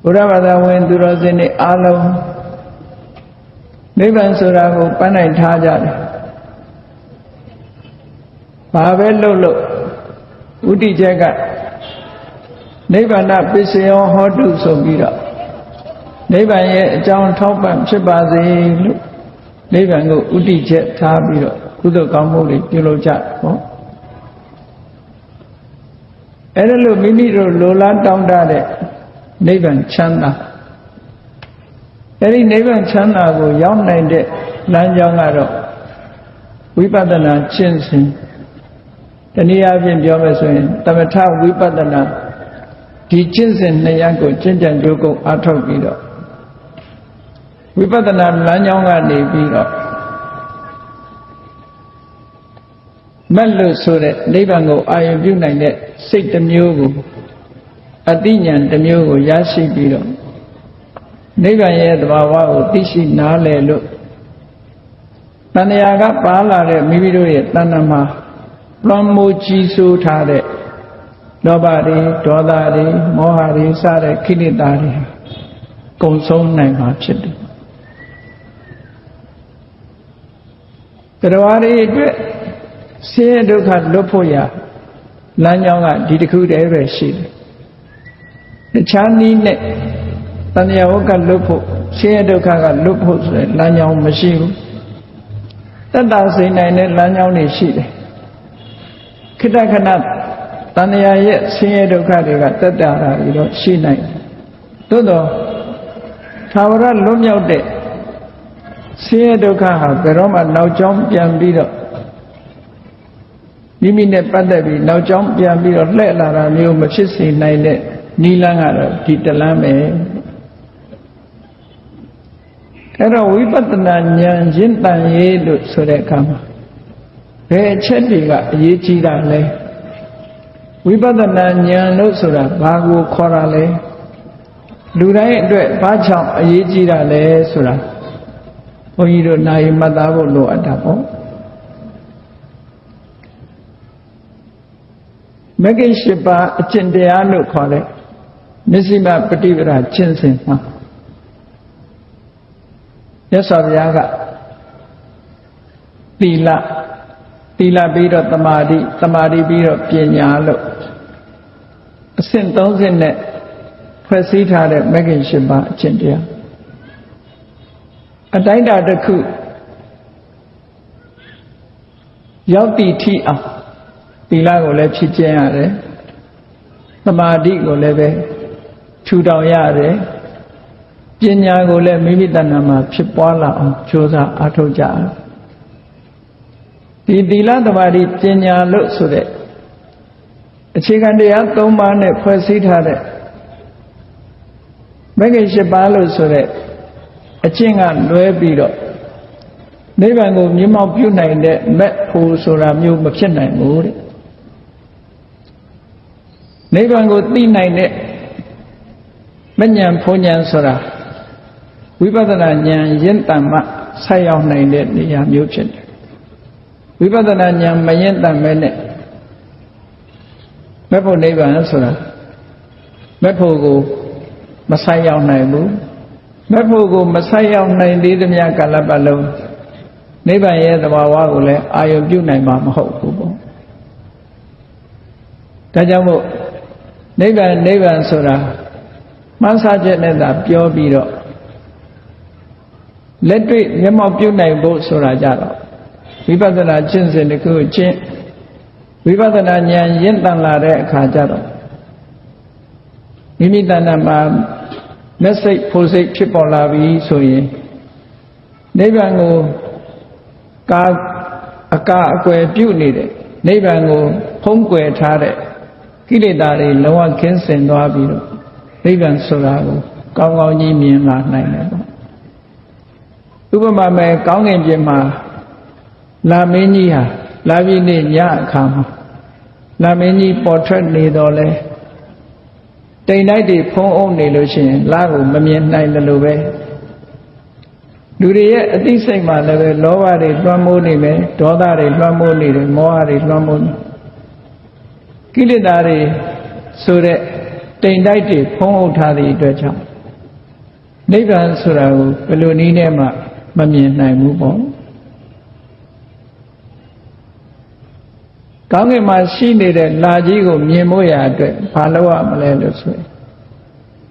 ဘုရားဘာသာဝင်သူတော်စင်တွေအားလုံးနိဗ္ဗာန်ဆိုတာကိုပန်းနိုင်ထားကြတယ်ဘာပဲလုပ်လို့ဥတည်ချက်ကနိဗ္ဗာန်ပစ္စယောဟောတုဆိုပြီးတော့နိဗ္ဗာန်ရဲ့အကြောင်းထောက်ပံ့ဖြစ်ပါစေလို့နိဗ္ဗာန်ကိုဥတည်ချက်ထားပြီးတော့ကုသိုလ်ကောင်းမှုတွေပြုလုပ်ကြဟောအဲ့ဒါလို့မိမိတို့လိုလားတောင်းတတဲ့နိဗ္ဗာန်ချမ်းသာအဲ့ဒီနိဗ္ဗာန်ချမ်းသာကိုရောက်နိုင်တဲ့လမ်းကြောင်းကတော့ဝိပဿနာကျင့်စဉ်တနည်းအားဖြင့်ပြောမယ်ဆိုရင်သမထဝိပဿနာဒီကျင့်စဉ်နှစ်ရပ်ကိုကျင့်ကြံကြိုးကုပ်အားထုတ်ပြီးတော့ဝိပဿနာလမ်းကြောင်းကနေပြီးတော့မက်လို့ဆိုတဲ့နိဗ္ဗာန်ကိုအာရုံပြုနိုင်တဲ့စိတ်တစ်မျိုးကိုအတိညာဏ်တစ်မျိုးကိုရရှိပြီးတော့နိဗ္ဗာန်ရဲ့သဘာဝကိုသိရှိနားလည်လို့တဏှာကပါလာတဲ့မိမိတို့ရဲ့တဏ္ဍာမှာလွန်မိုးကြီးစိုးထားတဲ့လောဘတွေဒေါသတွေမောဟတွေစတဲ့ခိလေသာတွေကုန်ဆုံးနိုင်မှာဖြစ်တယ်တရားတွေအတွက်ဆင်းရဲဒုက္ခလွတ်ဖို့ရလမ်းကြောင်းကဒီတစ်ခုတည်းပဲရှိတယ်တခြားနည်းနဲ့တဏှာဝကလွတ်ဖို့ဆင်းရဲဒုက္ခကလွတ်ဖို့ဆိုတဲ့လမ်းကြောင်းမရှိဘူးတတ္တစိတ်နိုင်တဲ့လမ်းကြောင်းတွေရှိတယ်ခိတ္တခဏတဏှာရဲ့ဆင်းရဲဒုက္ခတွေကတက်တာတွေတော့ရှိနိုင်သို့တော့သာဝရလွတ်မြောက်တဲ့ဆင်းရဲဒုက္ခဟာဘယ်တော့မှနောက်ကျောင်းပြန်ပြီးတော့မိမိနဲ့ပတ်သက်ပြီးနောက်ကျောင်းပြန်ပြီးတော့လှည့်လာတာမျိုးမဖြစ်စေနိုင်တဲ့နိလန်းကတော့ဒီတလန်းပဲအဲ့တော့ဝိပဿနာဉာဏ်ရင့်တန်ရေးလို့ဆိုတဲ့အခါမှာဘယ်အချက်တွေကအရေးကြီးတာလဲဝိပဿနာဉာဏ်လို့ဆိုတာဘာကိုခေါ်တာလဲလူတိုင်းအတွက်ဘာကြောင့်အရေးကြီးတာလဲဆိုတာဘုန်းကြီးတို့နိုင်မှတ်သားဖို့လိုအပ်တာပေါ့မဂ္ဂင်၈ပါးအကျင့်တရားလို့ခေါ်တဲ့မဇ္ဈိမပฏิပဒါကျင့်စဉ်မှာမြတ်စွာဘုရားကသီလပြီးတော့သမာဓိပြီးတော့ပညာလို့အဆင့်30နဲ့ဖွဲ့စည်းထားတဲ့မဂ္ဂင်၈ပါးအကျင့်တရားအတိုင်းအတာတစ်ခုရောက်တည်ထိအောင်သီလကိုလည်းဖြည့်ကျင့်ရတယ်သမာဓိကိုလည်းပဲထူထောင်ရတယ်ပညာကိုလည်းမိမိတဏ္ဍာမှာဖြစ်ပွားလာအောင်ကြိုးစားအားထုတ်ကြရတယ်ဒီသီလသမာဓိပညာလို့ဆိုတဲ့အခြေခံတရား၃ပါးနဲ့ဖွဲ့စည်းထားတဲ့မဂ္ဂင်၈ပါးလို့ဆိုတဲ့အကျင့်ကလွဲပြီးတော့နိဗ္ဗာန်ကိုမြင်မောက်ပြုနိုင်တဲ့မက်ဖို့ဆိုတာမျိုးမဖြစ်နိုင်ဘူးတဲ့နိဗ္ဗာန်ကိုသိနိုင်တဲ့မဉဏ်ဖုံဉဏ်ဆိုတာဝိပဿနာဉာဏ်ရင့်တန်မှဆက်ရောက်နိုင်တဲ့နေရာမျိုးဖြစ်တယ်ဝိပဿနာဉာဏ်မရင့်တန်မဲနဲ့မက်ဖို့နိဗ္ဗာန်ဆိုတာမက်ဖို့ကိုမဆက်ရောက်နိုင်ဘူးမက်ဖို့ကိုမဆက်ရောက်နိုင်သေးသမျှကာလပတ်လုံးနိဗ္ဗာန်ရဲ့သဘာဝကိုလည်းအာရုံပြုနိုင်မှာမဟုတ်ဘူးပေါ့ဒါကြောင့်မို့နိဗ္ဗာန်ဆိုတာမှန်းဆချက်နဲ့သာပြောပြီးတော့လက်တွေ့မျက်မှောက်ပြုနိုင်ဖို့ဆိုတာကြတော့ဝိပဿနာကျင့်စဉ်တစ်ခုချင်းဝိပဿနာဉာဏ်ရင့်တန်လာတဲ့အခါကျတော့မိမိတဏ္ဍာမှာမျက်စိဖို့စိတ်ဖြစ်ပေါ်လာပြီဆိုရင်နိဗ္ဗာန်ကိုအကွယ်ပြုနေတဲ့နိဗ္ဗာန်ကိုဖုံးကွယ်ထားတဲ့ကိလေသာတွေလုံးဝကင်းစင်သွားပြီးတော့နိဗ္ဗာန်ဆိုတာကိုကောင်းကောင်းကြီးမြင်လာနိုင်တယ်ပေါ့ဥပမာမဲ့ကောင်းကင်ပြင်မှာလာမင်းကြီးဟာလာပြီးနေ့ညအခါမှာလာမင်းကြီးပေါ်ထွက်နေတော့လဲတိမ်တိုက်တွေဖုံးအုပ်နေလို့ရှိရင်လာကိုမမြင်နိုင်တယ်လို့ပဲလူတွေရဲ့အသိစိတ်မှာလည်းပဲလောဘတွေလွှမ်းမိုးနေမယ်ဒေါသတွေလွှမ်းမိုးနေတယ်မောဟတွေလွှမ်းမိုးနေကိလေသာတွေဆိုတဲ့တိမ်တိုက်တွေဖုံးအုပ်ထားသည့်အတွက်ကြောင့် နိဗ္ဗာန်ဆိုတာကိုဘယ်လိုနည်းနဲ့မှမမြင်နိုင်ဘူးပေါ့ကောင်းကင်မှာရှိနေတဲ့လာကြီးကိုမြင်ဖို့ရအတွက်ဘာလုပ်ရမလဲလို့ဆိုရင်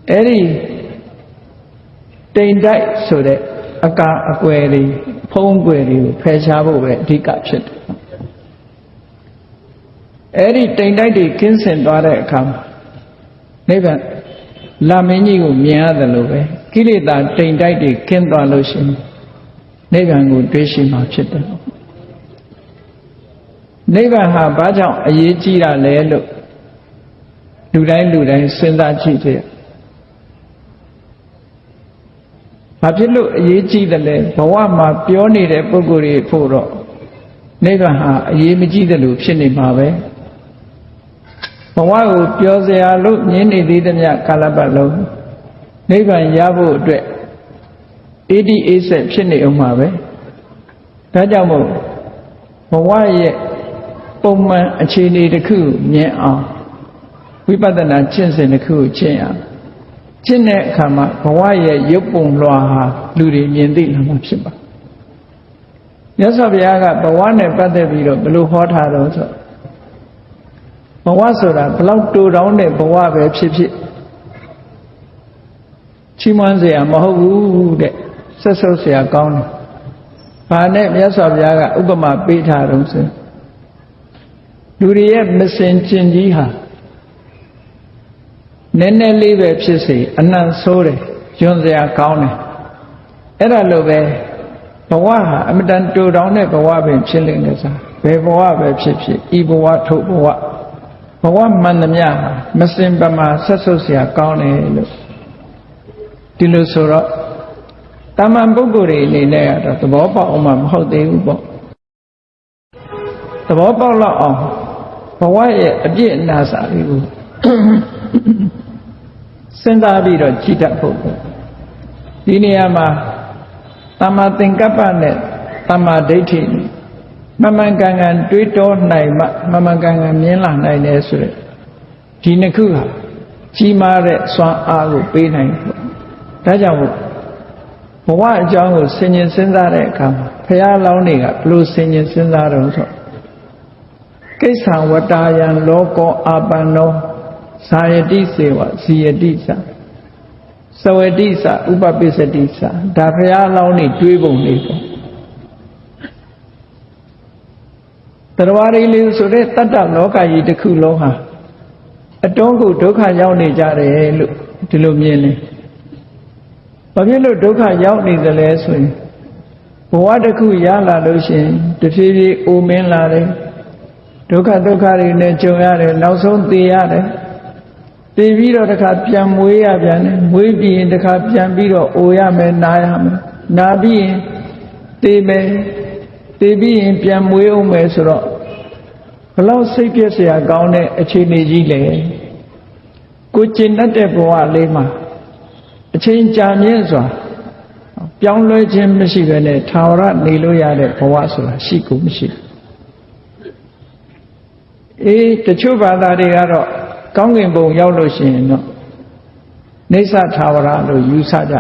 အဲ့ဒီတိမ်တိုက်ဆိုတဲ့အကာအကွယ်တွေဖုံးကွယ်တွေကိုဖယ်ရှားဖို့ပဲအဓိကဖြစ်တယ်အဲ့ဒီတိမ်တိုက်တွေကင်းစင်သွားတဲ့အခါမှာနိဗ္ဗာန်လာမင်းကြီးကိုမြင်ရတယ်လို့ပဲကိလေသာတိမ်တိုက်တွေကင်းသွားလို့ရှိရင်နိဗ္ဗာန်ကိုတွေ့ရှိမှာဖြစ်တယ်နိဗ္ဗာန်ဟာဘာကြောင့်အရေးကြီးတာလဲလို့လူတိုင်းစဉ်းစားကြည့်ကြဘာဖြစ်လို့အရေးကြီးတယ်လဲဘဝမှာပြောနေတဲ့ပုဂ္ဂိုလ်တွေဖို့တော့နိဗ္ဗာန်ဟာအရေးမကြီးတယ်လို့ဖြစ်နေမှာပဲဘဝကိုပြောစရာလို့မြင်နေသေးသမျှကာလပတ်လုံးနိဗ္ဗာန်ရဖို့အတွက်အေးဒီအေးဆက်ဖြစ်နေအောင်မှာပဲဒါကြောင့်မို့ဘဝရဲ့ပုံမှန်အခြေအနေတစ်ခုမြင်အောင်ဝိပဿနာကျင့်စဉ်တစ်ခုကိုကျင့်အောင်ကျင့်တဲ့အခါမှာဘဝရဲ့ရုပ်ပုံလွှာဟာလူတွေမြင်သိလာမှာဖြစ်ပါမြတ်စွာဘုရားကဘဝနဲ့ပတ်သက်ပြီးတော့ဘယ်လိုဟောထားတော့ဆိုဘဝဆိုတာဘလောက်တူတောင်းတဲ့ဘဝပဲဖြစ်ဖြစ်ချီးမွမ်းစရာမဟုတ်ဘူးတဲ့ဆက်ဆုပ်စရာကောင်းတယ်ဘာနဲ့မြတ်စွာဘုရားကဥပမာပေးထားတော့ဆိုလူတွေရဲ့မစင်ကျင်ကြီးဟာနည်းနည်းလေးပဲဖြစ်စေအနံ့ဆိုးတယ်ယွန်းစရာကောင်းတယ်အဲ့ဒါလိုပဲဘဝဟာအမတန်တူတောင်းတဲ့ဘဝပင်ဖြစ်လိမ့်မယ်စားဘယ်ဘဝပဲဖြစ်ဖြစ်ဤဘဝထို့ဘဝမှန်သမျှမစင်ပမာဆက်ဆုပ်စရာကောင်းတယ်လို့ဒီလိုဆိုတော့တာမန်ပုဂ္ဂိုလ်တွေအနေနဲ့ကတော့သဘောပေါက်အောင်မဟုတ်သေးဘူးပေါ့သဘောပေါက်တော့အောင်ဘဝရဲ့အပြည့်အနာစာလေးကိုစဉ်းစားပြီးတော့ကြည့်တတ်ဖို့ဒီနေရာမှာသမ္မာသင်္ကပ္ပနဲ့သမ္မာဒိဋ္ဌိမမှန်ကန်ကန်တွေးတောနိုင်မှမမှန်ကန်ကန်မြင်လာနိုင်တယ်ဆိုတဲ့ဒီနှစ်ခုဟာကြီးမားတဲ့စွမ်းအားကိုပေးနိုင်တယ်ဒါကြောင့်ဘဝအကြောင်းကိုဆင်ញင်စဉ်းစားတဲ့အခါမှာဘုရားလောင်းတွေကဘလို့ဆင်ញင်စဉ်းစားတော့ဆိုကိစ္ဆံဝတ္တာယံလောကောအာပန္နောဇာယတိစေဝဇီယတိသစဝတိသဥပပိစ္စတိသဒါဘုရားလောင်းနေတွေးပုံလေးပေါ့တရားရည်လေးဆိုတဲ့တတ္တလောကကြီးတစ်ခုလုံးဟာအတုံးကိုဒုက္ခရောက်နေကြတယ်လို့ဒီလိုမြင်နေဘာဖြစ်လို့ဒုက္ခရောက်နေသလဲဆိုရင်ဘဝတစ်ခုရလာလို့ရှိရင်တဖြည်းဖြည်းအိုမင်းလာတယ်ဒုက္ခတွေနဲ့ကြုံရတယ်နောက်ဆုံးသေရတယ်သေပြီးတော့တခါပြန်မွေးရပြန်တယ်မွေးပြီးရင်တခါပြန်ပြီးတော့အိုရမယ်နာရမယ်နာပြီးရင်သေမယ်သေပြီးရင်ပြန်မွေးအောင်မယ်ဆိုတော့ဘလောက်စိတ်ပြည့်စရာကောင်းတဲ့အခြေအနေကြီးလေကိုကျင့်တတ်တဲ့ဘဝလေးမှာအချိန်ကြာမြင့်စွာပြောင်းလဲခြင်းမရှိဘဲနဲ့ထာဝရနေလို့ရတဲ့ဘဝဆိုတာရှိကိုမရှိတချို့ဘာသာတွေကတော့ကောင်းကင်ဘုံရောက်လို့ရှိရင်တော့နေသထာဝရလို့ယူဆကြ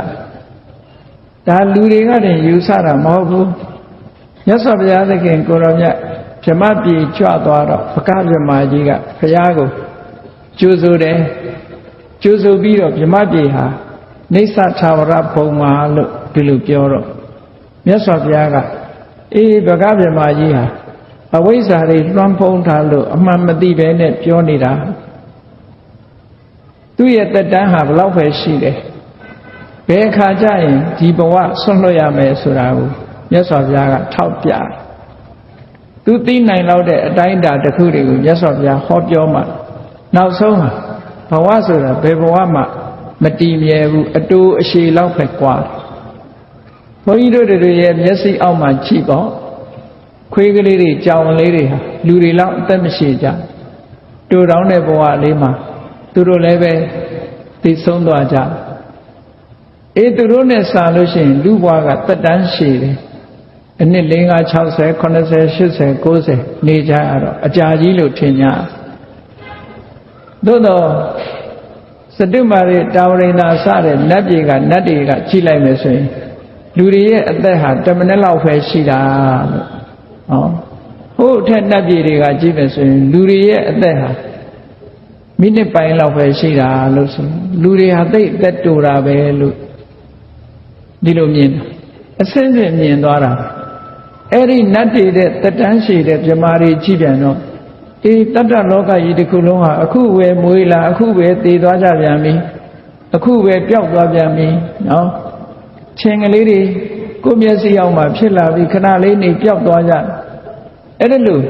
ဒါလူတွေကတည်းယူဆတာမဟုတ်ဘူးမြတ်စွာဘုရားသခင်ကိုရောမြတ်ဗြဟ္မပြည်ကြွသွားတော့ဘဂဗြဟ္မာကြီးကဘုရားကိုကြိုဆိုတယ်ကြိုဆိုပြီးတော့ဗြဟ္မပြည်ဟာနေသထာဝရဘုံမှာလို့ဒီလိုပြောတော့မြတ်စွာဘုရားကဘဂဗြဟ္မာကြီးဟာအဝိဇ္ဇာတွေလွှမ်းဖုံးထားလို့အမှန်မသိပဲနဲ့ပြောနေတာသူ့ရဲ့တက်တန်းဟာဘယ်လောက်ပဲရှိတယ်ဘယ်အခါကျရင်ဒီဘဝဆွန့်လွတ်ရမယ်ဆိုတာကိုမြတ်စွာဘုရားကထောက်ပြသူသိနိုင်လောက်တဲ့အတိုင်းအတာတစ်ခုတွေကိုမြတ်စွာဘုရားဟောပြောမှနောက်ဆုံးမှာဘဝဆိုတာဘယ်ဘဝမှမတည်မြဲဘူးအတူအရှိလောက်ပဲကွာဘုန်းကြီးတို့တွေရဲ့မျက်စိအောက်မှာကြည့်ပေါ့ခွေးကလေးတွေကြောင်လေးတွေဟာလူတွေလောက်အသက်မရှိကြတူတောင်းတဲ့ဘဝလေးမှာသူတို့လည်းပဲသိဆုံးသွားကြသူတို့နဲ့စာလို့ရှိရင်လူဘဝကတက်တန်းရှည်တယ်အနှစ်50 60 80 80 90နေကြရတော့အကြာကြီးလို့ထင်ကြသို့တော့ဇ တုမာရီတာဝရိန္ဒာစတဲ့နတ်ပြည်ကနတ်တွေကကြည့်လိုက်မယ်ဆိုရင်လူတွေရဲ့အသက်ဟာ10မိနစ်လောက်ပဲရှိတာလို့ဟောဟိုအထက်နတ်ပြည်တွေကကြည့်မယ်ဆိုရင်လူတွေရဲ့အသက်ဟာမိနစ်ပိုင်းလောက်ပဲရှိတာလို့ဆိုလူတွေဟာသိအသက်တူတာပဲလို့ဒီလိုမြင်အစင်းစင်မြင်သွားတာအဲ့ဒီနတ်တွေတဲ့တက်တန်းရှိတဲ့မြမာတွေကြည့်ပြန်တော့အေးတတ္တလောကကြီးတစ်ခုလုံးဟာအခုပဲမွေးလာအခုပဲတည်သွားကြပြန်ပြီအခုပဲပျောက်သွားပြန်ပြီနော်ချင်းကလေးတွေကိုမျက်စိအောင်မှဖြစ်လာပြီခဏလေးနေပျောက်သွားကြအဲ့ဒါလို့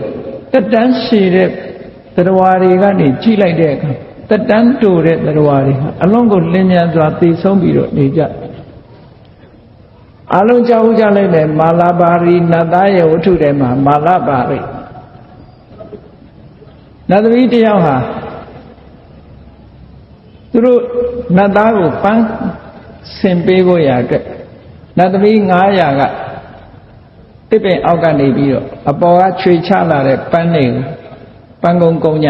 တက်တန်းရှိတဲ့တရားတွေကနေကြည့်လိုက်တဲ့အခါတက်တန်းတူတဲ့တရားတွေဟာအလုံးကိုလင်းမြန်စွာသိဆုံးပြီးတော့နေကြအလုံးကြောက်ကြလိုက်တယ်မာလာပါရီနတ်သားရဲ့ဝတ္ထုထဲမှာမာလပါရီနတ်သမီးတယောက်ဟာသူတို့နတ်သားကိုပန်းဆင်ပေးဖို့ရအတွက်နတ်သမီး900ကတစ်ပင်အောက်ကနေပြီးတော့အပေါ်ကခြွေချလာတဲ့ပန်းတွေကိုပန်းကုန်းည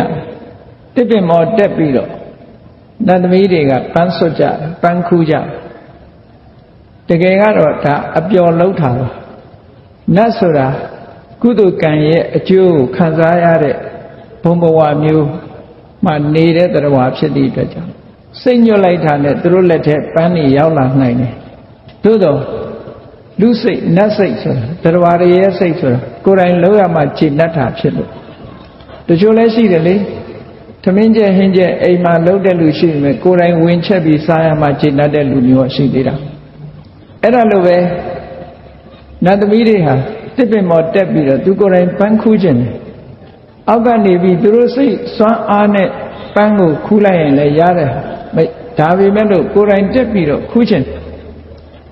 တစ်ပင်မော်တက်ပြီးတော့နတ်သမီးတွေကပန်းဆွတ်ကြပန်းခူးကြတကယ်ကတော့ဒါအပျော်လောက်တာပါနတ်ဆိုတာကုသိုလ်ကံရဲ့အကျိုးကိုခံစားရတဲ့ဘုံဘဝမျိုးမှနေတဲ့တရားဖြစ်သည့်အတွက်ကြောင့်စိတ်ညွတ်လိုက်တာနဲ့သူတို့လက်ထက်ပန်းနေရောက်လာနိုင်တယ်သို့တော့လူစိတ်နတ်စိတ်ဆိုတာတရားရရဲ့စိတ်ဆိုတာကိုယ်တိုင်လောက်ရမှခြေတတ်တာဖြစ်လို့တချို့လည်းရှိတယ်လေသမင်းကျဲဟင်းကျဲအိမ်မှာလှုပ်တဲ့လူရှိတယ်ကိုယ်တိုင်ဝင်ချက်ပြီးစားရမှခြေတတ်တဲ့လူမျိုးရှိသေးတာအဲ့ဒါလိုပဲနတ်သမီးတွေဟာတစ်ပင်မော်တက်ပြီးတော့သူကိုယ်တိုင်ပန်းခူးခြင်းတယ်အောက်ကနေပြီးသူတို့စိတ်စွမ်းအားနဲ့ပန်းကိုခူးလိုက်ရင်လည်းရတယ်ဒါပေမဲ့လို့ကိုယ်တိုင်တက်ပြီးတော့ခူးခြင်း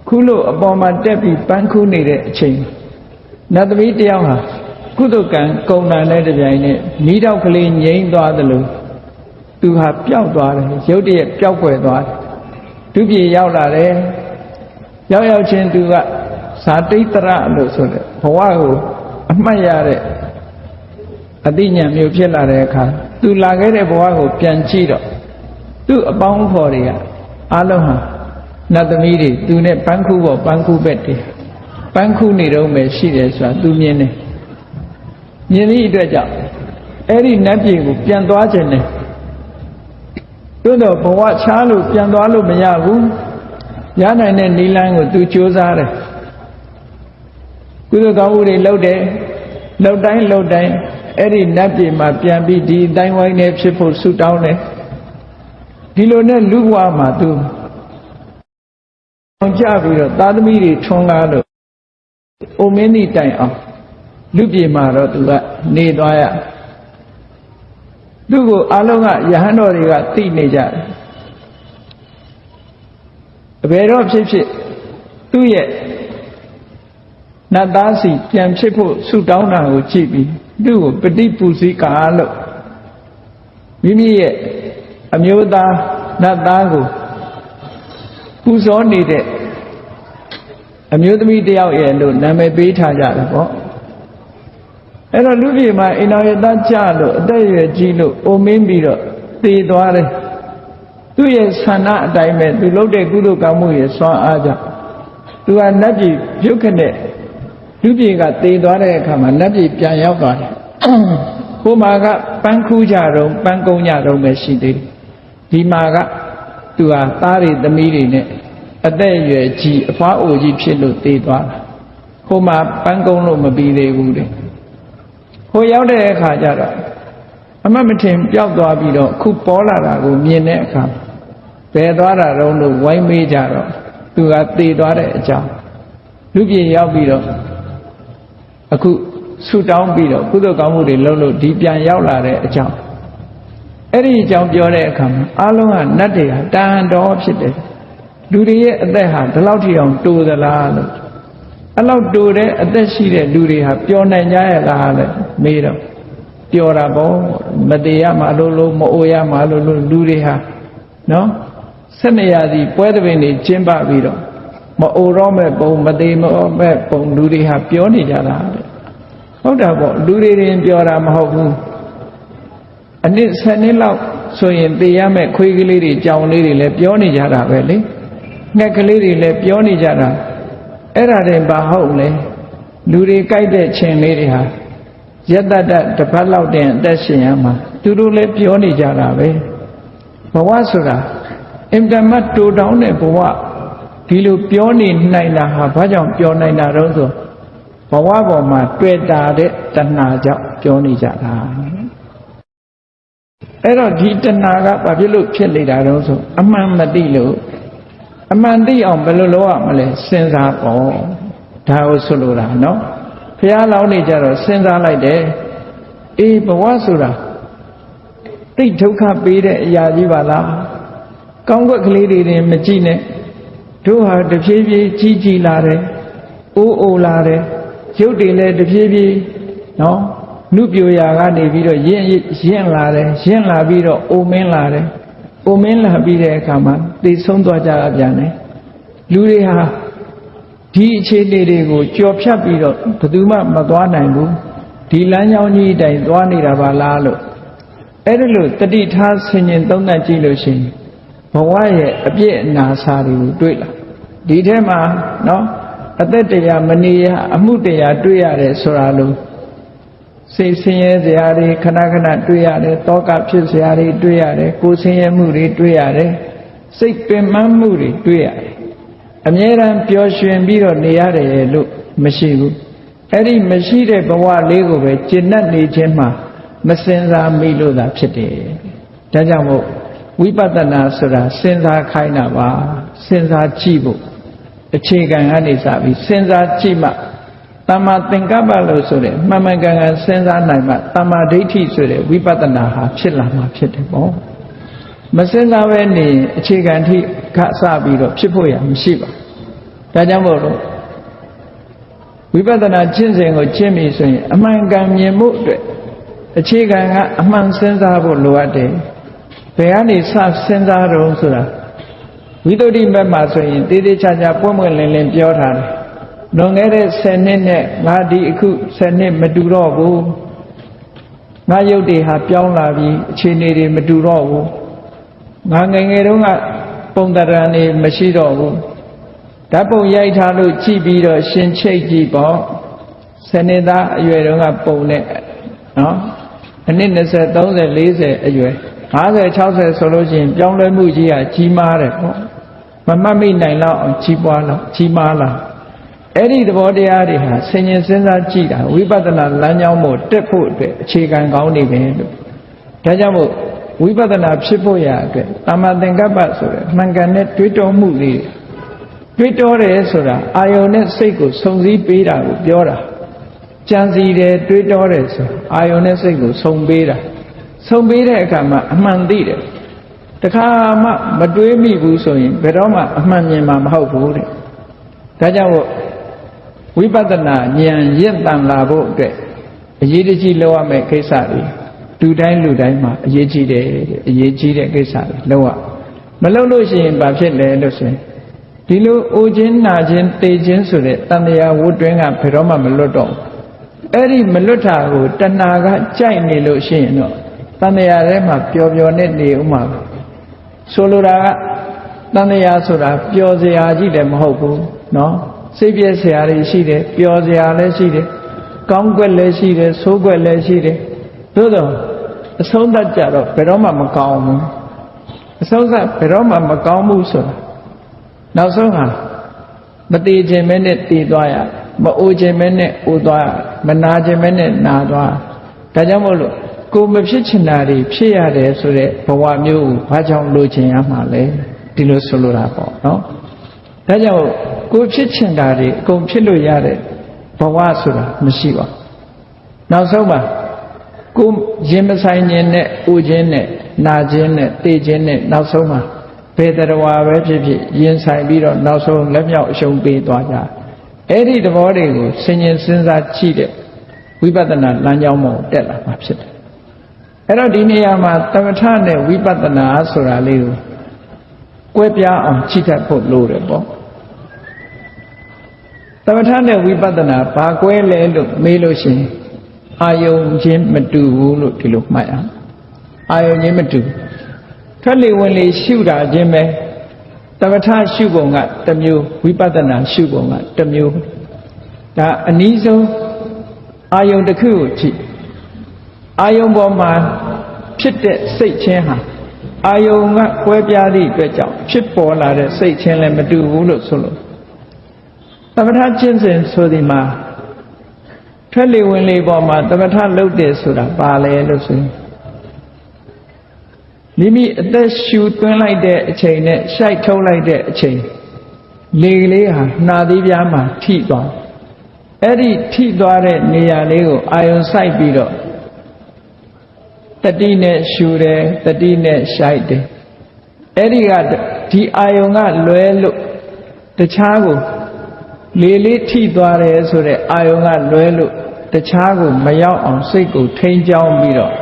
ခူးလို့အပေါ်မှာတက်ပြီးပန်းခူးနေတဲ့အချိန်နတ်သမီးတယောက်ဟာကုသကံကုံနာနဲ့တပြိုင်နက်မိတော့ကလေးငြိမ်းသွားသလိုသူဟာပျောက်သွားတယ်ရုတ်တရက်ပျောက်ကွယ်သွားတယ်ဒုပြေရောက်လာတယ်ရောက်ချင်းသူကဇာတိတ္တရလို့ဆိုတဲ့ဘဝကိုအမှတ်ရတဲ့အသိဉာဏ်မျိုးဖြစ်လာတဲ့အခါသူလာခဲ့တဲ့ဘဝကိုပြန်ကြည့်တော့သူ့အပေါင်းဖော်တွေကအလုံးဟာနတ်သမီးတွေသူနဲ့ပန်းခုပေါ်ပန်းခုဘက်တွေပန်းခုနေတော့မယ်ရှိတယ်ဆိုတာသူမြင်တယ်မြင်သည့်အတွက်ကြောင့်အဲ့ဒီနတ်ပြည်ကိုပြန်သွားခြင်းနဲ့သို့တော့ဘဝချားလို့ပြန်သွားလို့မရဘူးရနိုင်တဲ့နိလန်းကိုသူကြိုးစားတယ်ကုသိုလ်ကောင်းမှုတွေလုပ်တယ်လှုပ်တိုင်းအဲ့ဒီနတ်ပြည်မှာပြန်ပြီးဒီအတိုင်းဝိုင်းနဲ့ဖြစ်ဖို့ဆုတောင်းတယ်ဒီလိုနဲ့လူဘဝမှာသူအောင်ကြပြီးတော့သာသမီတွေထွန်းကားလို့အိုမင်းသည့်တိုင်အောင်လူပြည်မှာတော့သူကနေသွားရသူ့ကိုအလုံးကယဟန်တော်တွေကသိနေကြတယ်အဘယ်တော့ဖြစ်သူ့ရဲ့နတ်သားစီပြန်ဖြစ်ဖို့ဆုတောင်းတာကိုကြည့်ပြီးသူ့ကိုပฏิပူဇိကာလို့မိမိရဲ့အမျိုးသားနတ်သားကိုပူဇော်နေတဲ့အမျိုးသမီးတယောက်ရဲ့လို့နာမည်ပေးထားကြတယ်ပေါ့အဲ့တော့လူပြည်မှာအိမ်တော်ရသားကြလို့အသက်အရွယ်ကြီးလို့အိုမင်းပြီးတော့သေသွားတယ်သူ့ရဲ့ဆန္ဒအတိုင်းပဲသူလုပ်တဲ့ကုသိုလ်ကောင်းမှုရဲ့စွမ်းအားကြောင့်သူကနတ်ပြည်ပြုတ်ခနဲ့လူပြည်ကသေသွားတဲ့အခါမှာနတ်ပြည်ပြန်ရောက်သွားတယ်ဟိုမှာကပန်းခူးကြတော့ပန်းကုန်းကြတော့ပဲရှိသေးတယ်ဒီမှာကသူဟာသားတွေသမီးတွေနဲ့အသက်အရွယ်ကြီးအဖွားအိုကြီးဖြစ်လို့သေသွားတာဟိုမှာပန်းကုန်းလို့မပြီးသေးဘူးတဲ့ဟိုရောက်တဲ့အခါကျတော့အမတ်မထင်ပျောက်သွားပြီးတော့ခုပေါ်လာတာကိုမြင်တဲ့အခါဘယ်သွားတာတော့လို့ဝိုင်းမေးကြတော့သူကသေသွားတဲ့အကြောင်းလူပြည်ရောက်ပြီးတော့အခုဆူတောင်းပြီးတော့ကုသိုလ်ကောင်းမှုတွေလုပ်လို့ဒီပြန်ရောက်လာတဲ့အကြောင်းအဲ့ဒီအကြောင်းပြောတဲ့အခါမှာအားလုံးကနတ်တွေဟာတန်တော်ဖြစ်တယ်လူတွေရဲ့အသက်ဟာဒီလောက်ထိအောင်တိုးသလားလို့အဲ့လောက်တိုးတဲ့အသက်ရှိတဲ့လူတွေဟာပျော်နိုင်ကြရလားလဲမေးတော့ပျော်တာပေါ့မတေရမှာလို့မအိုရမှာလို့လူတွေဟာနော်12ရာသီပွဲသဘင်တွေကျင်းပပြီးတော့မအိုတော့မဲ့ပုံမသေးမဲ့ပုံလူတွေဟာပြောနေကြတာတဲ့ဟုတ်တာပေါ့လူတွေရင်ပြောတာမဟုတ်ဘူးအနည်း10နှစ်လောက် ဆိုရင်သိရမဲ့ခွေးကလေးတွေကြောင်လေးတွေလည်းပြောနေကြတာပဲလေငှက်ကလေးတွေလည်းပြောနေကြတာအဲ့ဒါတွေဘာဟုတ်လဲလူတွေကြိုက်တဲ့ခြင်းလေးတွေဟာယတ္တတတစ်ပတ်လောက်တင်အသက်ရှင်ရမှာသူတို့လည်းပြောနေကြတာပဲဘဝဆိုတာအင်တမတ်တူတောင်းတဲ့ဘဝဒီလိုပြောနေနိုင်တာဟာဘာကြောင့်ပြောနိုင်တာတော့ဆိုဘဝပေါ်မှာတွေ့တာတဲ့တဏှာကြောင့်ပြောနေကြတာအဲ့တော့ဒီတဏှာကဘာဖြစ်လို့ဖြစ်နေတာတော့ဆိုအမှန်မသိလို့အမှန်သိအောင်ဘယ်လိုလုပ်ရမလဲစဉ်းစားပေါ့ဒါကိုဆိုလိုတာနော်ဘုရားလောင်းနေကြတော့စဉ်းစားလိုက်တယ်အေးဘဝဆိုတာသိဒုက္ခပေးတဲ့အရာကြီးပါလားကောင်းကွက်ကလေးတွေမကြည့်နဲ့တို့ဟာတဖြည်းဖြည်းကြီးကြီးလာတယ်အိုးအိုလာတယ်ရုပ်တွေလည်းတဖြည်းဖြည်းနော်နုပြိုရာကနေပြီးတော့ရင့်လာတယ်ရင့်လာပြီးတော့အိုမင်းလာတယ်အိုမင်းလာပြီးတဲ့အခါမှာသိဆုံးသွားကြတာပြန်တယ်လူတွေဟာဒီအခြေအနေတွေကိုကြော်ဖြတ်ပြီးတော့ဘယ်သူမှမသွားနိုင်ဘူးဒီလမ်းကြောင်းကြီးအတိုင်းသွားနေတာပါလားလို့အဲ့ဒါလို့တတိထားဆင်ញင်သုံးသပ်ကြည့်လို့ရှိရင်ဘဝရဲ့အပြည့်အနာစာတွေကိုတွေ့လာဒီထဲမှာနော်အသက်တရားမနေရအမှုတရားတွေ့ရတယ်ဆိုတာလို့စိတ်ဆင်းရဲစရာတွေခဏခဏတွေ့ရတယ်တောကဖြစ်စရာတွေတွေ့ရတယ်ကိုယ်ဆင်းရဲမှုတွေတွေ့ရတယ်စိတ်ပင်ပန်းမှုတွေတွေ့ရတယ်အမြဲတမ်းပျော်ရွှင်ပြီးတော့နေရတယ်လို့မရှိဘူးအဲ့ဒီမရှိတဲ့ဘဝလေးကိုပဲကျင့်တတ်နေခြင်းမှာမစင်စားမိလို့သာဖြစ်တယ်ဒါကြောင့်မို့ဝိပဿနာဆိုတာစဉ်းစားခိုင်းတာပါစဉ်းစားကြည့်ဖို့အခြေခံကနေစပြီးစဉ်းစားကြည့်မှတမ္မာသင်္ကပ္ပလို့ဆိုတဲ့မှန်မှန်ကန်ကန်စဉ်းစားနိုင်မှတမ္မာဒိဋ္ဌိဆိုတဲ့ဝိပဿနာဟာဖြစ်လာမှာဖြစ်တယ်ပေါ့မစဉ်းစားဘဲနေအခြေခံထိခစပြီးတော့ဖြစ်ဖို့ရမရှိပါဒါကြောင့်မို့လို့ဝိပဿနာကျင့်စဉ်ကိုကျင့်ပြီဆိုရင်အမှန်ကန်မြင်မှုအတွက်အခြေခံကအမှန်စဉ်းစားဖို့လိုအပ်တယ်ဘယ်ကနေစစဉ်းစားတော့ဆိုတာဝိသုဒ္ဓိမတ်မှာဆိုရင်တေးသေးချာချာပွင့်ပွင့်လင်းလင်းပြောထားတယ်လွန်ခဲ့တဲ့10နှစ်နဲ့ငါဒီအခု10နှစ်မတူတော့ဘူးငါရုပ်တွေဟာပြောင်းလာပြီအခြေအနေတွေမတူတော့ဘူးငါငယ်ငယ်တုန်းကပုံတရံနေမရှိတော့ဘူးဓာတ်ပုံရိုက်ထားလို့ကြည့်ပြီးတော့ရှင်ချိတ်ကြည့်ပေါ့10နှစ်သားအရွယ်တုန်းကပုံနဲ့နော်အနည်း20 30 40အရွယ်50 60ဆိုလို့ရှိရင်ပြောင်းလဲမှုကြီးကကြီးမားတယ်ပေါ့မမှတ်မိနိုင်တော့အောင်ကြီးပွားလာကြီးမားလာအဲ့ဒီသဘောတရားတွေဟာဆင်ញင်စဉ်းစားကြည့်တာဝိပဿနာလမ်းကြောင်းမို့တက်ဖို့အတွက်အခြေခံကောင်းနေပဲလို့ဒါကြောင့်မို့ဝိပဿနာဖြစ်ဖို့ရအတွက်တမ္မာသင်္ကပ္ပဆိုတဲ့မှန်ကန်တဲ့တွေးတောမှုလေးတွေးတောတယ်ဆိုတာအာယုန်နဲ့စိတ်ကိုစုံစည်းပေးတာကိုပြောတာကြံစီတယ်တွေးတောတယ်ဆိုအာယုန်နဲ့စိတ်ကိုစုံပေးတာဆုံပေးတဲ့အခါမှာအမှန်သိတယ်တခါမှမတွေးမိဘူးဆိုရင်ဘယ်တော့မှအမှန်မြင်မှာမဟုတ်ဘူးတဲ့ဒါကြောင့်ဝိပဿနာဉာဏ်ရင့်တန်လာဖို့အတွက်အရေးတကြီးလုပ်ရမယ့်ကိစ္စတွေလူတိုင်းမှာအရေးကြီးတယ်အရေးကြီးတဲ့ကိစ္စတွေလုပ်ရမလုပ်လို့ရှိရင်ဘာဖြစ်လဲလို့ဆိုရင်ဒီလိုအိုခြင်းနာခြင်းတေခြင်းဆိုတဲ့တဏှာဝတ်တွင်းကဘယ်တော့မှမလွတ်တော့အဲ့ဒီမလွတ်တာကိုတဏှာကကြိုက်နေလို့ရှိရင်တော့တဏှာထဲမှာပျော်ပျော်နဲ့နေဥမှာဆိုလိုတာကတဏှာဆိုတာပျော်စရာကြီးတယ်မဟုတ်ဘူးနော်စိတ်ပြည့်စရာတွေရှိတယ်ပျော်စရာလည်းရှိတယ်ကောင်းကွက်လည်းရှိတယ်ဆိုးကွက်လည်းရှိတယ်သို့တော့အဆုံးသတ်ကြတော့ဘယ်တော့မှမကောင်းဘူးအဆုံးသတ်ဘယ်တော့မှမကောင်းဘူးဆိုတာနောက်ဆုံးဟာမတည်ခြင်းမဲနဲ့တည်သွားရမအိုခြင်းမဲနဲ့အိုသွားရမနာခြင်းမဲနဲ့နာသွားဒါကြောင့်မို့လို့ကိုမဖြစ်ချင်တာတွေဖြစ်ရတယ်ဆိုတဲ့ဘဝမျိုးကိုဘာကြောင့်လိုချင်ရမှာလဲဒီလိုဆိုလိုတာပေါ့နော်ဒါကြောင့်ကိုဖြစ်ချင်တာတွေအကုန်ဖြစ်လို့ရတဲ့ဘဝဆိုတာမရှိပါဘူးနောက်ဆုံးမှာကိုရင်မဆိုင်ခြင်းနဲ့အိုခြင်းနဲ့နာခြင်းနဲ့တေခြင်းနဲ့နောက်ဆုံးမှာဘယ်တရားပဲဖြစ်ဖြစ်ရင်ဆိုင်ပြီးတော့နောက်ဆုံးလက်မြောက်အရှုံးပေးသွားကြအဲ့ဒီသဘောတွေကိုဆင်ញင်စဉ်းစားကြည့်တဲ့ဝိပဿနာလမ်းကြောင်းပေါ်တက်လာမှာဖြစ်တယ်အဲ့တော့ဒီနေရာမှာသမထနဲ့ဝိပဿနာဆိုတာလေးကိုကွဲပြားအောင်ကြည့်တတ်ဖို့လိုတယ်ပေါ့သမထနဲ့ဝိပဿနာဘာကွဲလဲလို့မေးလို့ရှိရင်အာယုံချင်းမတူဘူးလို့ဒီလိုမှတ်ရအာယုံချင်းမတူ ထွက်လေဝင်လေရှုတာချင်းပဲသမထရှုပုံကတစ်မျိုးဝိပဿနာရှုပုံကတစ်မျိုးဒါအနည်းဆုံးအာယုံတစ်ခုကိုကြည့်အာယုံပေါ်မှာဖြစ်တဲ့စိတ်ချင်းဟာအာယုံကကွဲပြားသည့်အတွက်ကြောင့်ဖြစ်ပေါ်လာတဲ့စိတ်ချင်းလည်းမတူဘူးလို့ဆိုလို့သမထကျင့်စဉ်ဆိုဒီမှာထွက်လေဝင်လေပေါ်မှာသမထလုပ်တယ်ဆိုတာပါလေလို့ဆိုရင်မိမိအသက်ရှူသွင်းလိုက်တဲ့အချိန်နဲ့ရှိုက်ထုတ်လိုက်တဲ့အချိန်လေကလေးဟာနှာသီးပြားမှာထိသွားအဲ့ဒီထိသွားတဲ့နေရာလေးကိုအာယုံစိုက်ပြီးတော့တတိနဲ့ရှူတယ်တတိနဲ့ရှိုက်တယ်အဲ့ဒီကဒီအာယုံကလွဲလို့တခြားကိုလေလေးထိသွားတယ်ဆိုတဲ့အာယုံကလွဲလို့တခြားကိုမရောက်အောင်စိတ်ကိုထိန်းကျောင်းပြီးတော့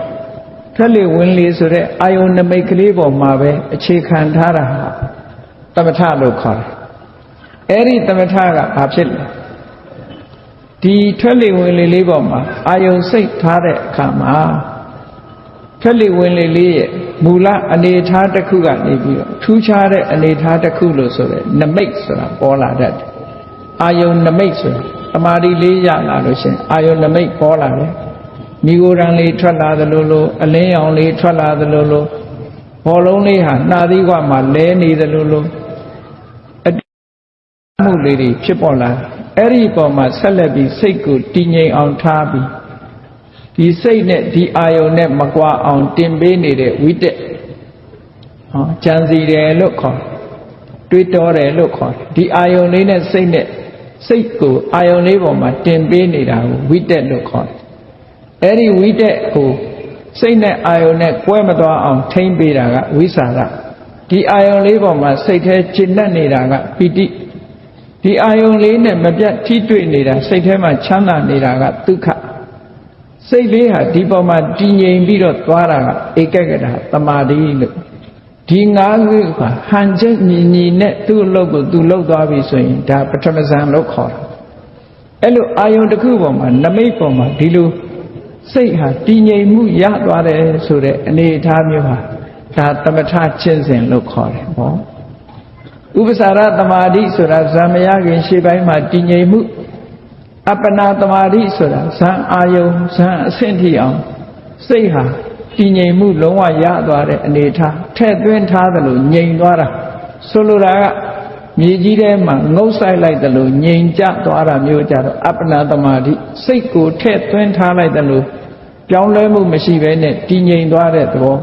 ထွက်လေဝင်လေဆိုတဲ့အာယုံနမိတ်ကလေးပေါ်မှာပဲအခြေခံထားတာဟာသမထလို့ခေါ်တယ်အဲ့ဒီသမထကဘာဖြစ်လဲဒီထွက်လေဝင်လေလေးပေါ်မှာအာယုံစိတ်ထားတဲ့အခါမှာထွက်လေဝင်လေလေးရဲ့မူလအနေထားတစ်ခုကနေပြီးတော့ထူးခြားတဲ့အနေထားတစ်ခုလို့ဆိုတဲ့နမိတ်ဆိုတာပေါ်လာတတ်တယ်အာယုံနမိတ်ဆိုတာတမာတိလေးရလာလို့ရှင်အာယုံနမိတ်ပေါ်လာတယ်မိဂိုရံလေးထွက်လာသလိုလိုအလင်းရောင်လေးထွက်လာသလိုလိုဘောလုံးလေးဟာနှာသီးကွမှာလဲနေသလိုလိုအမှုလေးတွေဖြစ်ပေါ်လာအဲ့ဒီပေါ်မှာဆက်လက်ပြီးစိတ်ကိုတည်ငြိမ်အောင်ထားပြီးဒီစိတ်နဲ့ဒီအာယုံနဲ့မကွာအောင်တင်ပေးနေတဲ့ဝိတက်ကြံစီတယ်လို့ခေါ်တွေးတောတယ်လို့ခေါ်ဒီအာယုံလေးနဲ့စိတ်ကိုအာယုံလေးပေါ်မှာတင်ပေးနေတာကိုဝိတက်လို့ခေါ်တယ်အဲ့ဒီဝိတက်ကိုစိတ်နဲ့အာယုံနဲ့ကွဲမသွားအောင်ထိမ့်ပေးတာကဝိสารဒီအာယုံလေးပေါ်မှာစိတ်ထဲကျဉ်တ်နေတာကပီတိဒီအာယုံလေးနဲ့မပြတ်ထိတွေ့နေတာစိတ်ထဲမှာချမ်းသာနေတာကဒုက္ခစိတ်လေးဟာဒီပေါ်မှာတည်ငြိမ်ပြီးတော့သွားတာကဧကဂတသမာဓိလို့ဒီငါးခုကဟန်ချက်ညီညီနဲ့သူ့အလုပ်ကိုသူလုပ်သွားပြီဆိုရင်ဒါပထမဇန်လို့ခေါ်တာအဲ့လိုအာယုံတစ်ခုပေါ်မှာနမိတ်ပေါ်မှာဒီလိုစိတ်ဟာတည်ငြိမ်မှုရသွားတယ်ဆိုတဲ့အနေအထားမျိုးဟာဒါသမထကျင့်စဉ်လို့ခေါ်တယ်ဟောဥပ္ပစာရသမာဓိဆိုတာဇံမရခင်ရှေ့ပိုင်းမှာတည်ငြိမ်မှုအပ္ပနာသမာဓိဆိုတာဇံအာယုံဇံအဆင့်ထိအောင်စိတ်ဟာတည်ငြိမ်မှုလုံးဝရသွားတဲ့အနေအထားထဲ့သွင်းထားသလိုငြိမ်သွားတာဆိုလိုတာကမြေကြီးထဲမှာငုတ်ဆိုင်လိုက်သလိုငြိမ်ကျသွားတာမျိုးကြတော့အပ္ပနာသမာဓိစိတ်ကိုထဲ့သွင်းထားလိုက်သလိုပြောင်းလဲမှုမရှိဘဲနဲ့တည်ငြိမ်သွားတဲ့သဘော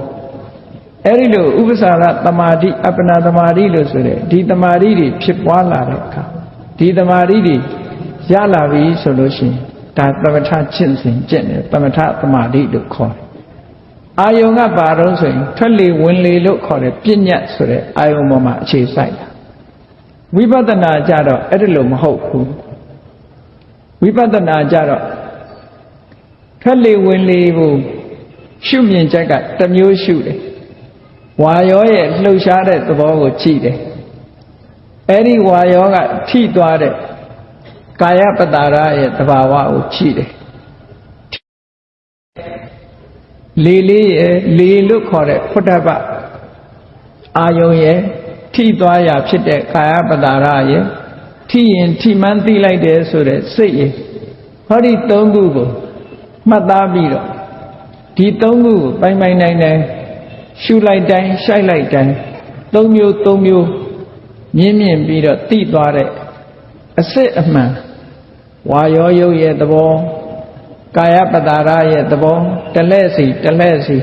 အဲ့ဒီလိုဥပ္ပစာရသမာဓိအပ္ပနာသမာဓိလို့ဆိုတဲ့ဒီသမာဓိတွေဖြစ်ပွားလာတဲ့အခါဒီသမာဓိတွေရလာပြီဆိုလို့ရှိရင်ဒါသမထကျင့်စဉ်ကျင့်တယ်သမထသမာဓိလို့ခေါ်တယ်အာယုံကဘာတော့ဆိုရင်ထွက်လေဝင်လေလို့ခေါ်တယ်ပညတ်ဆိုတဲ့အာယုံပေါ်မှာအခြေစိုက်တာဝိပဿနာကြတော့အဲ့ဒါလို့မဟုတ်ဘူးဝိပဿနာကြတော့ထွက်လေဝင်လေကိုရှုမြင်ချက်ကတစ်မျိုးရှုတယ်ဝါရောရဲ့လှုပ်ရှားတဲ့သဘောကိုကြည့်တယ်အဲ့ဒီဝါရောကထိသွားတဲ့ကာယပတ္တာရရဲ့သဘာဝကိုကြည့်တယ်လေလေးရဲ့လေလို့ခေါ်တဲ့ဖုဒ္ဓဘအာယုံရဲ့ထိသွားရာဖြစ်တဲ့ကာယပတ္တာရရဲ့ထိရင်ထိမှန်းသိလိုက်တယ်ဆိုတဲ့စိတ်ရဲ့ဟောဒီသုံးခုကိုမှတ်သားပြီးတော့ဒီသုံးခုကိုပိုင်ပိုင်နိုင်နိုင်ရှုလိုက်တိုင်းရှိုက်လိုက်တိုင်းသုံးမျိုးမြင်းမြင်ပြီးတော့သိသွားတဲ့အစစ်အမှန်ဝါရောယုတ်ရဲ့သဘောကာယပတ္တာရရဲ့သဘောတလဲ့စီ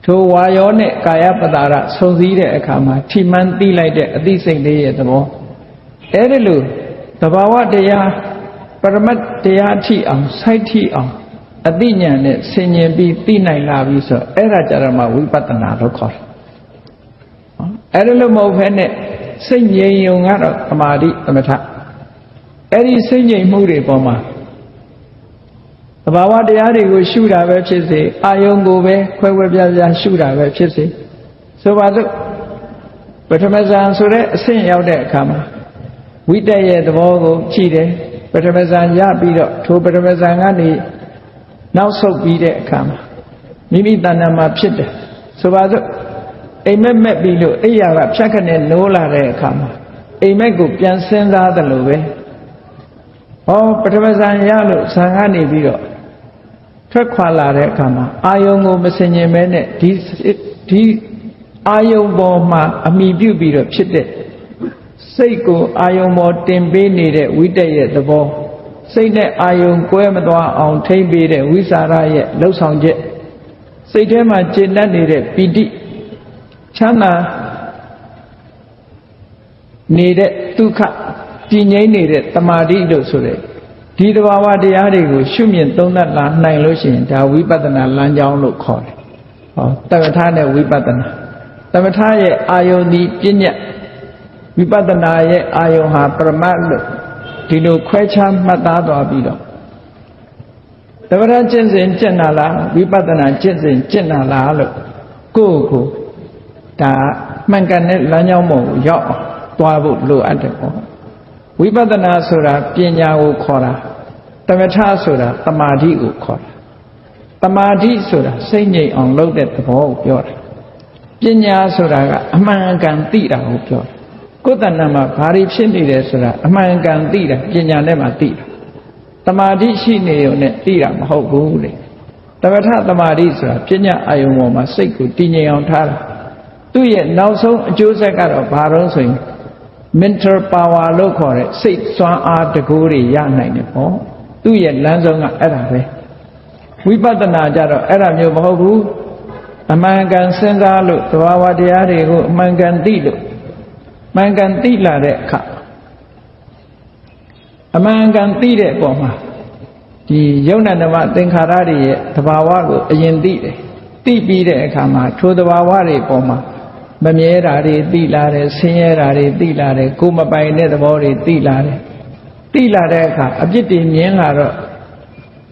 ထိုဝါရောနဲ့ကာယပတ္တာရဆုံစည်းတဲ့အခါမှာထိမှန်းသိလိုက်တဲ့အသိစိတ်လေးရဲ့သဘောအဲ့ဒီလိုသဘာဝတရားပရမတ်တရားထိအောင်စိုက်ထိအောင်အသိဉာဏ်နဲ့ဆင်ញင်ပြီးသိနိုင်လာပြီဆိုအဲ့ဒါကြတော့မှဝိပဿနာလို့ခေါ်တယ်အဲ့ဒါလို့မဟုတ်ဘဲနဲ့စိတ်ငြိမ်ယုံကတော့သမာဓိသမထအဲ့ဒီစိတ်ငြိမ်မှုတွေပေါ်မှာသဘာဝတရားတွေကိုရှုတာပဲဖြစ်စေအာယုံကိုပဲခွဲပြားရှုတာပဲဖြစ်စေဆိုပါစို့ပထမဇန်ဆိုတဲ့အဆင့်ရောက်တဲ့အခါမှာဝိတက်ရဲ့သဘောကိုကြည့်တယ်ပထမဇန်ရပြီးတော့ထိုပထမဇန်ကနေနောက်ဆုတ်ပြီးတဲ့အခါမှာမိမိတဏ္ဍာမှာဖြစ်တယ်ဆိုပါစို့ အိမ်မက်မက်ပြီးလို့အိယာကဖြတ်ခနဲ့နိုးလာတဲ့အခါမှာအိမ်မက်ကိုပြန်စဉ်းစားတယ်လို့ပဲဟောပထမဇန်ရလို့ဇန်ကနေပြီးတော့ထွက်ခွာလာတဲ့အခါမှာအာယုံကိုမစင်ញင်မဲနဲ့ဒီအာယုံပေါ်မှာအမိပြုပြီးတော့ဖြစ်တဲ့စိတ်ကိုအာယုံပေါ်တင်ပေးနေတဲ့ဝိတက်ရဲ့သဘောစိတ်နဲ့အာယုံကွဲမသွားအောင်ထိမ့်ပေးတဲ့ဝိสารရဲ့လှုပ်ဆောင်ချက်စိတ်ထဲမှာကျေနပ်နေတဲ့ပီတိချမ်းသာနေတဲ့ဒုက္ခတည်ငြိမ်နေတဲ့တမာတိလို့ဆိုတဲ့ဒီတဘာဝတရားတွေကိုရှုမြင်သုံးသပ်လာနိုင်လို့ရှိရင်ဒါဝိပဿနာလမ်းကြောင်းလို့ခေါ်တယ်။ဟောတမထနဲ့ဝိပဿနာတမထရဲ့အာယုန်ဒီပညာဝိပဿနာရဲ့အာယုန်ဟာပရမတ်လို့ဒီလိုခွဲခြားမှတ်သားသွားပြီးတော့တမထကျင့်စဉ်ကျင့်တာလားဝိပဿနာကျင့်စဉ်ကျင့်တာလားလို့ကိုယ့်ကိုဒါမှန်ကန်တဲ့လမ်းကြောင်းပေါ်ကိုရောက်အောင်သွားဖို့လိုအပ်တယ်ပေါ့ဝိပဿနာဆိုတာပညာကိုခေါ်တာတမထဆိုတာတမာတိကိုခေါ်တာတမာတိဆိုတာစိတ်ငြိမ်အောင်လုပ်တဲ့သဘောကိုပြောတာပညာဆိုတာကအမှန်ကန်သိတာကိုပြောတာကိုယ်တဏ္ဍာမှာဘာတွေဖြစ်နေတယ်ဆိုတာအမှန်ကန်သိတာပညာနဲ့မှသိတာတမာတိရှိနေုံနဲ့သိတာမဟုတ်ဘူးလေတမထတမာတိဆိုတာပညာအာယုံပေါ်မှာစိတ်ကိုတည်ငြိမ်အောင်ထားတာသူ့ရဲ့နောက်ဆုံးအကျိုးဆက်ကတော့ဘာလို့ဆိုရင်mental power လို့ခေါ်တဲ့စိတ်စွမ်းအားတကူတွေရနိုင်တယ်ပေါ့သူ့ရဲ့လမ်းဆုံးကအဲ့ဒါပဲဝိပဿနာကြတော့အဲ့ဒါမျိုးမဟုတ်ဘူးအမှန်ကန်စဉ်းစားလို့သဘာဝတရားတွေကိုအမှန်ကန်သိလို့မှန်ကန်သိလာတဲ့အခါအမှန်ကန်သိတဲ့အပေါ်မှာဒီယုံနာဓမ္မသင်္ခါရတွေရဲ့သဘာဝကိုအရင်သိတယ်သိပြီးတဲ့အခါမှာထိုသဘာဝတွေပေါ်မှာမမြဲတာတွေသိလာတယ်ဆင်းရဲတာတွေသိလာတယ်ကိုယ်မပိုင်တဲ့သဘောတွေသိလာတယ်သိလာတဲ့အခါအပြစ်တွေမြင်လာတော့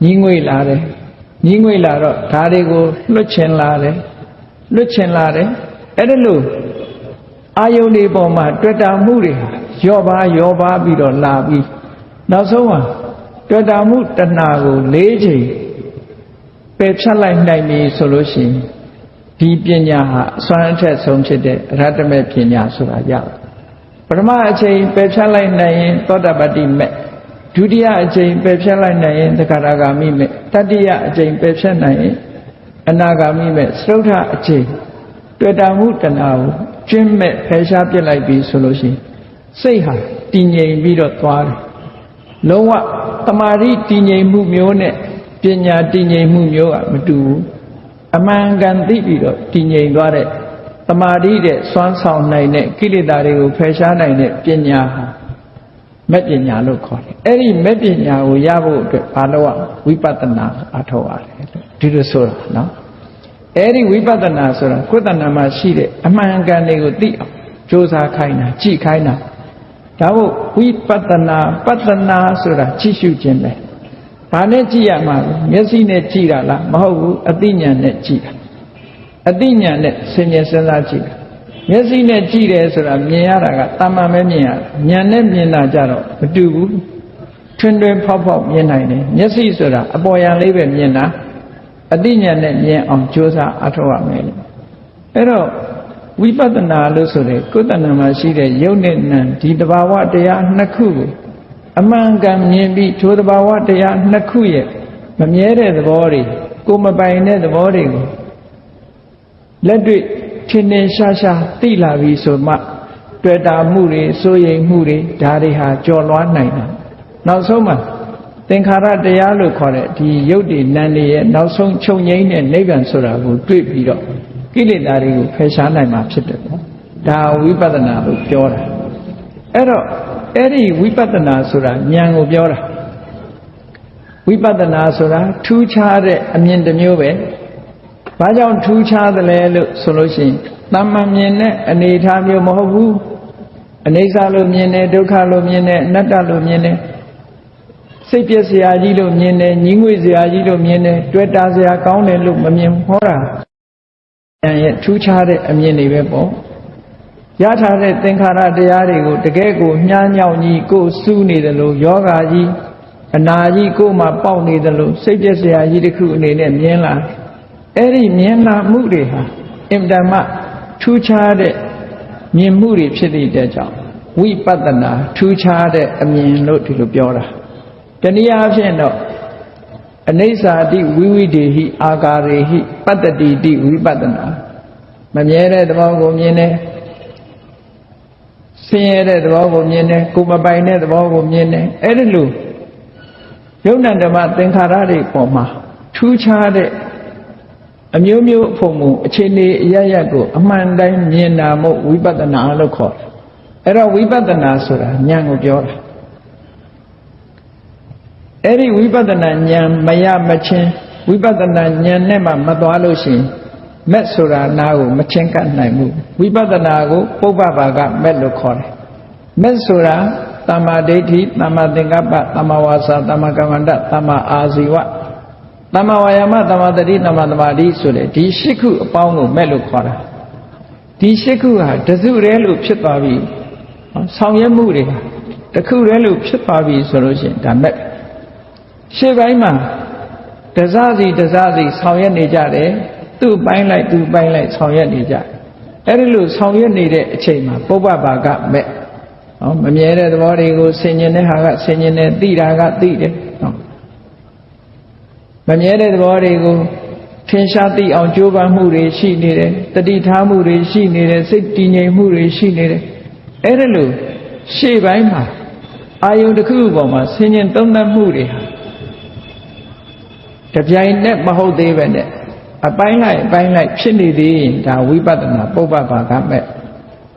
ညီးငွေ့လာတယ်ညီးငွေ့လာတော့ဓာတွေကိုလွတ်ချင်လာတယ်လွတ်ချင်လာတယ်အဲ့ဒါလို့အာယုန်တွေပေါ်မှာတွေ့တာမှုတွေရော့ပါပြီးတော့လာပြီးနောက်ဆုံးမှာတွေ့တာမှုတဏှာကို၄ချိန်ပယ်ဖြတ်လိုက်နိုင်ပြီဆိုလို့ရှိရင်ဒီပညာဟာအစွမ်းအထက်ဆုံးဖြစ်တဲ့အရဟတမေပညာဆိုတာရတယ်ပထမအချိန်ပယ်ဖြတ်လိုက်နိုင်ရင်သောတာပတ္တိမေဒုတိယအချိန်ပယ်ဖြတ်လိုက်နိုင်ရင်သက္ကာရဂါမိမေတတိယအချိန်ပယ်ဖြတ်နိုင်ရင်အနာဂါမိမေသုဒ္ဓအချိန်တွေ့တာမှုတဏှာကိုကျွင်းမဲ့ဖယ်ရှားပြစ်လိုက်ပြီဆိုလို့ရှိရင်စိတ်ဟာတည်ငြိမ်ပြီးတော့သွားတယ်လုံးဝတမာတိတည်ငြိမ်မှုမျိုးနဲ့ပညာတည်ငြိမ်မှုမျိုးကမတူဘူးအမှန်ကန်သိပြီးတော့တည်ငြိမ်သွားတဲ့တမာတိတဲ့စွမ်းဆောင်နိုင်တဲ့ကိလေသာတွေကိုဖယ်ရှားနိုင်တဲ့ပညာဟာမဲ့ပညာလို့ခေါ်တယ်အဲ့ဒီမဲ့ပညာကိုရဖို့အတွက်ဘာလို့ဝိပဿနာအထောက်ရတယ်ဒီလိုဆိုတာနော်အဲ့ဒီဝိပဿနာဆိုတာကိုယ်တဏ္ဍာမှာရှိတဲ့အမှန်ကန်တွေကိုသိအောင်ကြိုးစားခိုင်းတာကြည့်ခိုင်းတာဒါမို့ဝိပဿနာပဿနာဆိုတာကြည့်ရှုခြင်းပဲဘာနဲ့ကြည့်ရမှာလဲမျက်စိနဲ့ကြည့်တာလားမဟုတ်ဘူးအသိဉာဏ်နဲ့ကြည့်တာအသိဉာဏ်နဲ့ဆင်ញင်စဉ်းစားကြည့်တာမျက်စိနဲ့ကြည့်တယ်ဆိုတာမြင်ရတာကတာမန်ပဲမြင်ရတာဉာဏ်နဲ့မြင်တာကြတော့မတူဘူးထွန်းထွန်းဖောက်ဖောက်မြင်နိုင်တယ်မျက်စိဆိုတာအပေါ်ယံလေးပဲမြင်တာအသိဉာဏ်နဲ့မြင်အောင်ကြိုးစားအထောက်ရမယ်အဲ့တော့ဝိပဿနာလို့ဆိုတဲ့ကိုယ်တဏ္ဍာမှာရှိတဲ့ယုတ်နဲ့နံဒီတဘာဝတရားနှစ်ခုကိုအမှန်ကန်မြင်ပြီးထိုတဘာဝတရားနှစ်ခုရဲ့မမြဲတဲ့သဘောတွေကိုမပိုင်တဲ့သဘောတွေကိုလက်တွေ့ထင်ထင်ရှားရှားသိလာပြီဆိုမှတွေ့တာမှုတွေစိုးရိမ်မှုတွေဒါတွေဟာကြော်လွှားနိုင်တာနောက်ဆုံးမှာသင်္ခါရတရားလို့ခေါ်တဲ့ဒီယုတ်ဒီနံတွေရဲ့နောက်ဆုံးချုပ်ငြိမ်းတဲ့နိဗ္ဗာန်ဆိုတာကိုတွေ့ပြီးတော့ကိလေသာတွေကိုဖယ်ရှားနိုင်မှာဖြစ်တယ်ပေါ့ဒါဝိပဿနာလို့ပြောတာအဲ့တော့အဲ့ဒီဝိပဿနာဆိုတာဉာဏ်ကိုပြောတာဝိပဿနာဆိုတာထူးခြားတဲ့အမြင်တစ်မျိုးပဲဘာကြောင့်ထူးခြားသလဲလို့ဆိုလို့ရှိရင်တမ္မာမြင်တဲ့အနေအထားမျိုးမဟုတ်ဘူးအနေစာလို့မြင်တယ်ဒုက္ခလို့မြင်တယ်အနတ္တလို့မြင်တယ်စိတ်ပြည့်စရာကြီးလို့မြင်တယ်ညီးငွေ့စရာကြီးလို့မြင်တယ်တွေ့တာစရာကောင်းတယ်လို့မမြင်ဟောတာဉာဏ်ရဲ့ထူးခြားတဲ့အမြင်တွေပဲပေါ့ရထားတဲ့သင်္ခါရတရားတွေကိုတကယ်ကိုညှားညောင်းကြီးကိုစူးနေတယ်လို့ယောဂါကြီးအနာကြီးကိုမှပေါက်နေတယ်လို့စိတ်ပြည့်စရာကြီးတစ်ခုအနေနဲ့မြင်လာအဲ့ဒီမြင်လာမှုတွေဟာအင်တမ ထူးခြားတဲ့မြင်မှုတွေဖြစ်တဲ့ကြောင့်ဝိပဿနာထူးခြားတဲ့အမြင်လို့ဒီလိုပြောတာတနည်းအားဖြင့်တော့အနိစ္စတိဝိဝိဒေဟိအာကာရေဟိပတ္တတိတိဝိပဿနာမမြဲတဲ့သဘောကိုမြင်တယ်ဆင်းရဲတဲ့သဘောကိုမြင်တယ်ကိုယ်မပိုင်တဲ့သဘောကိုမြင်တယ်အဲ့ဒီလိုယုံနာဓမ္မသင်္ခါရတွေပေါ်မှာထူးခြားတဲ့အမျိုးမျိုးအဖို့မှုအခြေအနေအရရကိုအမှန်တိုင်းမြင်တာမို့ဝိပဿနာလို့ခေါ်တယ်အဲ့တော့ဝိပဿနာဆိုတာဉာဏ်ကိုပြောတာအဲ့ဒီဝိပဿနာဉာဏ်မရမချင်းဝိပဿနာဉာဏ်နဲ့မှမသွားလို့ရှိရင်မက်ဆိုတာနာကိုမချင်းကပ်နိုင်ဘူးဝိပဿနာကိုပုပ္ပဘာကမက်လို့ခေါ်တယ်မက်ဆိုတာသမ္မာဒိဋ္ဌိသမ္မာသင်္ကပ္ပသမ္မာဝါစာသမ္မာကမ္မန္တသမ္မာအာဇီဝသမ္မာဝါယာမသမ္မာတတိသမ္မာသမာဓိဆိုတဲ့ဒီ၈ခုအပေါင်းကိုမက်လို့ခေါ်တာဒီ၈ခုဟာတစုတည်းလို့ဖြစ်သွားပြီဆောင်ရွက်မှုတွေတခုတည်းလို့ဖြစ်သွားပြီဆိုလို့ရှိရင်ဒါမက်ရှေ့ပိုင်းမှာတစစီဆောင်ရွက်နေကြတယ်သူ့ပိုင်းလိုက်ဆောင်ရွက်နေကြအဲ့ဒီလိုဆောင်ရွက်နေတဲ့အချိန်မှာပုပ္ပဘာကမဲ့မမြဲတဲ့သဘောတွေကိုဆင်ញင်တဲ့ဟာကဆင်ញင်တယ်သိတာကသိတယ်မမြဲတဲ့သဘောတွေကိုထင်ရှားသိအောင်ကြိုးပမ်းမှုတွေရှိနေတယ်တတိထားမှုတွေရှိနေတယ်စိတ်တည်ငြိမ်မှုတွေရှိနေတယ်အဲ့ဒီလိုရှေ့ပိုင်းမှာအာယုန်တစ်ခုပေါ်မှာဆင်ញင်သုံးသပ်မှုတွေဟာတပြိုင်နဲ့မဟုတ်သေးပဲနဲ့အပိုင်းလိုက်ဖြစ်နေသေးရင်ဒါဝိပဿနာပုပ္ပဘာကမဲ့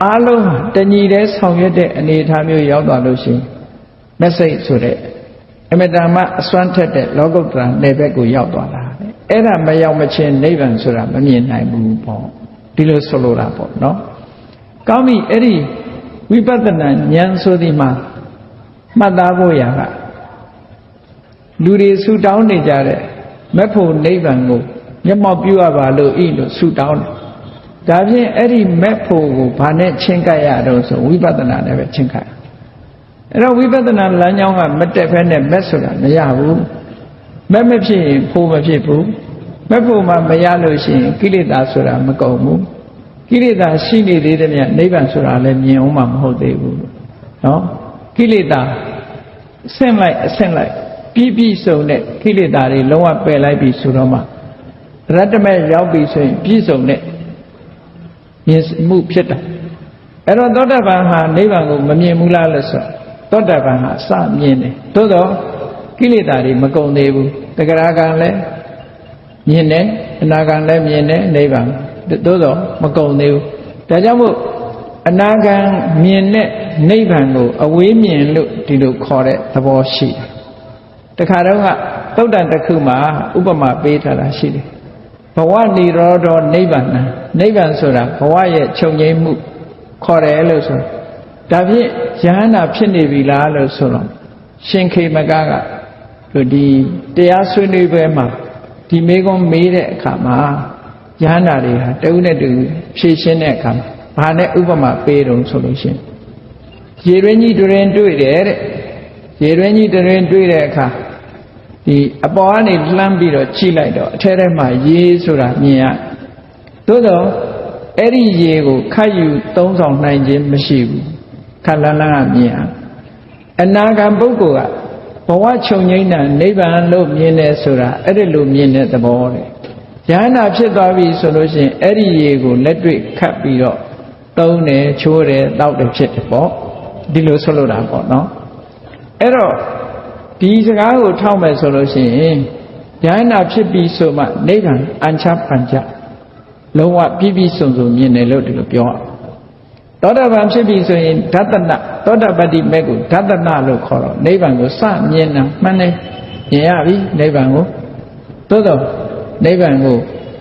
အားလုံးတညီတည်းဆောင်ရွက်တဲ့အနေအထားမျိုးရောက်သွားလို့ရှိရင်မက်စိတ်ဆိုတဲ့အမတမအစွမ်းထက်တဲ့လောကုတ္တရာနယ်ဘက်ကိုရောက်သွားတာအဲ့ဒါမရောက်မချင်းနိဗ္ဗာန်ဆိုတာမမြင်နိုင်ဘူးပေါ့ဒီလိုဆိုလိုတာပေါ့နော်ကောင်းပြီအဲ့ဒီဝိပဿနာဉာဏ်ဆိုဒီမှာမှတ်သားဖို့ရာကလူတွေဆူတောင်းနေကြတဲ့မက်ဖို့နိဗ္ဗာန်ကိုမျက်မှောက်ပြုရပါလို့ဤလို့ဆူတောင်းတယ်ဒါဖြင့်အဲ့ဒီမက်ဖို့ကိုဘာနဲ့ချင်းကပ်ရတော့ဆိုဝိပဿနာနဲ့ပဲချင်းကပ်အဲ့တော့ဝိပဿနာလမ်းကြောင်းကမတက်ဖဲနဲ့မက်ဆိုတာမရဘူးမက်မဖြစ်ရင်ဖို့မဖြစ်ဘူးမက်ဖို့မှမရလို့ရှိရင်ကိလေသာဆိုတာမကုန်ဘူးကိလေသာရှိနေသေးတဲ့မြတ်နိဗ္ဗာန်ဆိုတာလည်းမြင်အောင်မှမဟုတ်သေးဘူးနော်ကိလေသာအဆင့်လိုက်ပြည့်စုံတဲ့ကိလေသာတွေလုံးဝပယ်လိုက်ပြီဆိုတော့မှရတ္တမဲ့ရောက်ပြီဆိုရင်ပြည့်စုံတဲ့မြင်မှုဖြစ်တာအဲ့တော့သောတာပန်ဟာနိဗ္ဗာန်ကိုမမြင်ဘူးလားလို့ဆိုသောတာပန်ဟာစမြင်တယ်သို့တော့ကိလေသာတွေမကုန်သေးဘူးတဂရကံလည်းမြင်တယ်အနာကံလည်းမြင်တယ်နိဗ္ဗာန်သို့တော့မကုန်သေးဘူးဒါကြောင့်မို့အနာကံမြင်တဲ့နိဗ္ဗာန်ကိုအဝေးမြင်လို့ဒီလိုခေါ်တဲ့သဘောရှိတယ်တခါတော့ကသုတ်တန်တစ်ခုမှာဥပမာပေးထားတာရှိတယ်ဘဝနိရောဓနိဗ္ဗာန်နိဗ္ဗာန်ဆိုတာဘဝရဲ့ချုပ်ငြိမ်းမှုခေါ်တယ်လို့ဆိုဒါဖြင့်ယဟန္တာဖြစ်နေပြီလားလို့ဆိုတော့ရှင်ခေမကဒီတရားဆွေးနွေးပွဲမှာဒီမေကွန်မေးတဲ့အခါမှာယဟန္တာတွေဟာတဦးနဲ့တူဖြည့်ရှင်းတဲ့အခါမှာဘာနဲ့ဥပမာပေးတုံဆိုလို့ရှိရင်ရေရင်းကြီးတွင်တွေ့တယ်တဲ့ရေရင်းကြီးတွင်တွေ့တဲ့အခါဒီအပေါ်ကနေလှမ်းပြီးတော့ကြည့်လိုက်တော့အထဲထဲမှာရေဆိုတာမြင်ရသို့တော့အဲ့ဒီရေကိုခတ်ယူသုံးဆောင်နိုင်ခြင်းမရှိဘူးခက်လန်းလန်းကမြင်ရအနာဂံပုဂ္ဂိုလ်ကဘဝချုပ်ငြိမ်းတာနိဗ္ဗာန်လို့မြင်တယ်ဆိုတာအဲ့ဒီလိုမြင်တဲ့သဘောတဲ့ယဟန္တာဖြစ်သွားပြီဆိုလို့ရှိရင်အဲ့ဒီရေကိုလက်တွေ့ခတ်ပြီးတော့သုံးတယ်ချိုးတယ်တောက်တယ်ဖြစ်တယ်ပေါ့ဒီလိုဆိုလိုတာပေါ့နော်အဲ့တော့ဒီစကားကိုထောက်မယ်ဆိုလို့ရှိရင်ယဟန္တာဖြစ်ပြီးဆိုမှနိဗ္ဗာန်အញ្ချပัญจလုံးဝပြည့်ပြည့်စုံစုံမြင်တယ်လို့ဒီလိုပြောရသောတာပန်ဖြစ်ပြီဆိုရင်ဓတ္တနသောတာပတ္တိမဲ့ကိုဓတ္တနလို့ခေါ်တော့နိဗ္ဗာန်ကိုစမြင်တာမှန်တယ်မြင်ရပြီနိဗ္ဗာန်ကိုသို့တော့နိဗ္ဗာန်ကို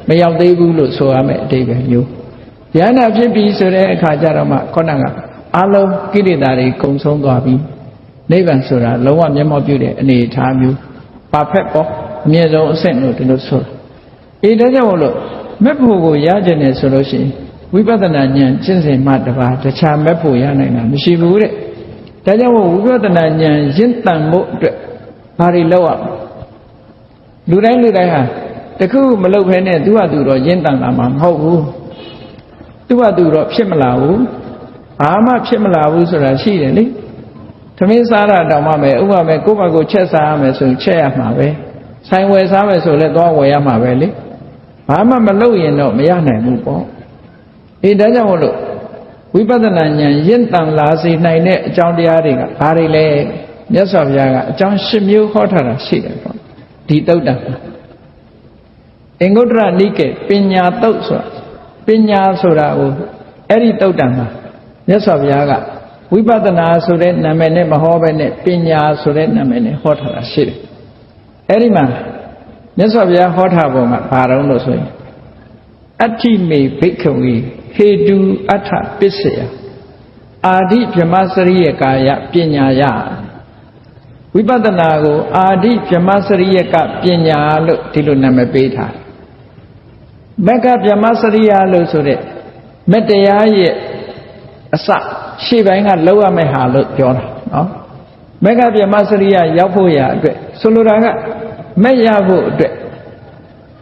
မရောက်သေးဘူးလို့ဆိုရမယ်အတိတ်ပဲမျိုးယန္တာဖြစ်ပြီဆိုတဲ့အခါကျတော့မှခေါဏကအလုံးကိလေသာတွေကုန်ဆုံးသွားပြီနိဗ္ဗာန်ဆိုတာလုံးဝမျက်မှောက်ပြုတဲ့အနေအထားမျိုးပါဖက်ပေါ့အမြဲဆုံးအဆင့်လို့ဒီလိုဆိုတာဒါကြောင့်မို့လို့မက်ဖို့ကိုရကြတယ်ဆိုလို့ရှိရင်ဝိပဿနာဉာဏ်ကျင့်စဉ်မှတပါးတခြားမက်ဖို့ရနိုင်တာမရှိဘူးတဲ့ဒါကြောင့်မို့ဝိပဿနာဉာဏ်ရင့်တန်ဖို့အတွက်ဘာတွေလုပ်ရမလဲလူတိုင်းဟာတခုမလုပ်ဖဲနဲ့သူ့ဟာသူတော့ရင့်တန်တာမှမဟုတ်ဘူး သူ့ဘာသူတော့ဖြစ်မလာဘူးဘာမှဖြစ်မလာဘူးဆိုတာရှိတယ်လေသမင်းစားတာတောင်မှပဲဥပမာပဲကိုယ့်ဘာကိုချက်စားရမယ်ဆိုရင်ချက်ရမှာပဲဆိုင်ဝယ်စားမယ်ဆိုလည်းသွားဝယ်ရမှာပဲလေဘာမှမလုပ်ရင်တော့မရနိုင်ဘူးပေါ့ဒါကြောင့်မို့လို့ဝိပဿနာဉာဏ်ရင့်တန်လာစေနိုင်တဲ့အကြောင်းတရားတွေကဘာတွေလဲမြတ်စွာဘုရားကအကြောင်း၈မျိုးဟောထားတာရှိတယ်ပေါ့ဒီသုတ်တံအင်္ဂုတ္တရနိကေပညာသုတ်ဆိုတာပညာဆိုတာကိုအဲ့ဒီသုတ်တံမှာမြတ်စွာဘုရားကဝိပဿနာဆိုတဲ့နာမည်နဲ့မဟောဘဲနဲ့ပညာဆိုတဲ့နာမည်နဲ့ဟောထားတာရှိတယ်အဲ့ဒီမှာမြတ်စွာဘုရားဟောထားပုံကဘာတုံးလို့ဆိုရင်အဋ္ဌိမေဘိက္ခဝေဟေတုအဋ္ဌပစ္စယအာဓိဗြဟ္မစရိယကာယပညာယဝိပဿနာကိုအာဓိဗြဟ္မစရိယကပညာလို့ဒီလိုနာမည်ပေးထားမက္ခဗြဟ္မစရိယလို့ဆိုတဲ့မတရားရဲ့အစရှေ့ပိုင်းကလောက်ရမယ့်ဟာလို့ပြောတာနော်မက္ခဗြဟ္မစရိယရောက်ဖို့ရအတွက်ဆိုလိုတာကမက်ရဖို့အတွက်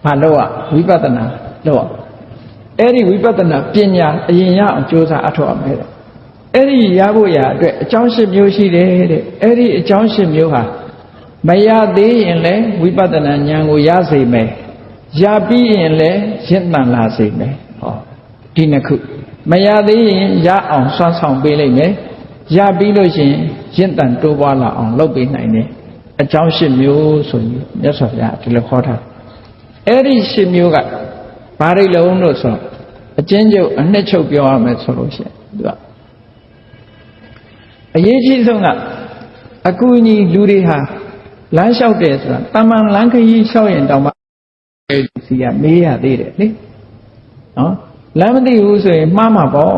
မလို့ရဝိပဿနာလို့အဲ့ဒီဝိပဿနာပညာအရင်ရအောင်ကြိုးစားအထောက်အမယ်တဲ့အဲ့ဒီရဖို့ရအတွက်အကြောင်း၈မျိုးရှိတယ်တဲ့အဲ့ဒီအကြောင်း၈မျိုးဟာမရသေးရင်လည်းဝိပဿနာဉာဏ်ကိုရစေမယ်ရပြီးရင်လည်းရင့်တန်လာစေမယ်ဟောဒီနှစ်ခုမရသေးရင်ရအောင်စွမ်းဆောင်ပေးလိုက်မယ်ရပြီးလို့ရှိရင်ရင့်တန်တိုးပွားလာအောင်လုပ်ပေးနိုင်တယ်အကြောင်း၈မျိုးဆိုရင်မြတ်စွာဘုရားဒီလိုခေါ်ထားအဲ့ဒီ၈မျိုးကဘာတွေလုံးလို့ဆိုအကျဉ်းချုပ်အနှစ်ချုပ်ပြောရမယ်ဆိုလို့ရှိရင်သူကအရေးကြီးဆုံးကအကူအညီလူတွေဟာလမ်းလျှောက်တယ်ဆိုတာတမန်လမ်းခရီးလျှောက်ရင်တောင်မှစီကမေးရသေးတယ်လေနော်လမ်းမသိဘူးဆိုရင်မှားမှာပေါ့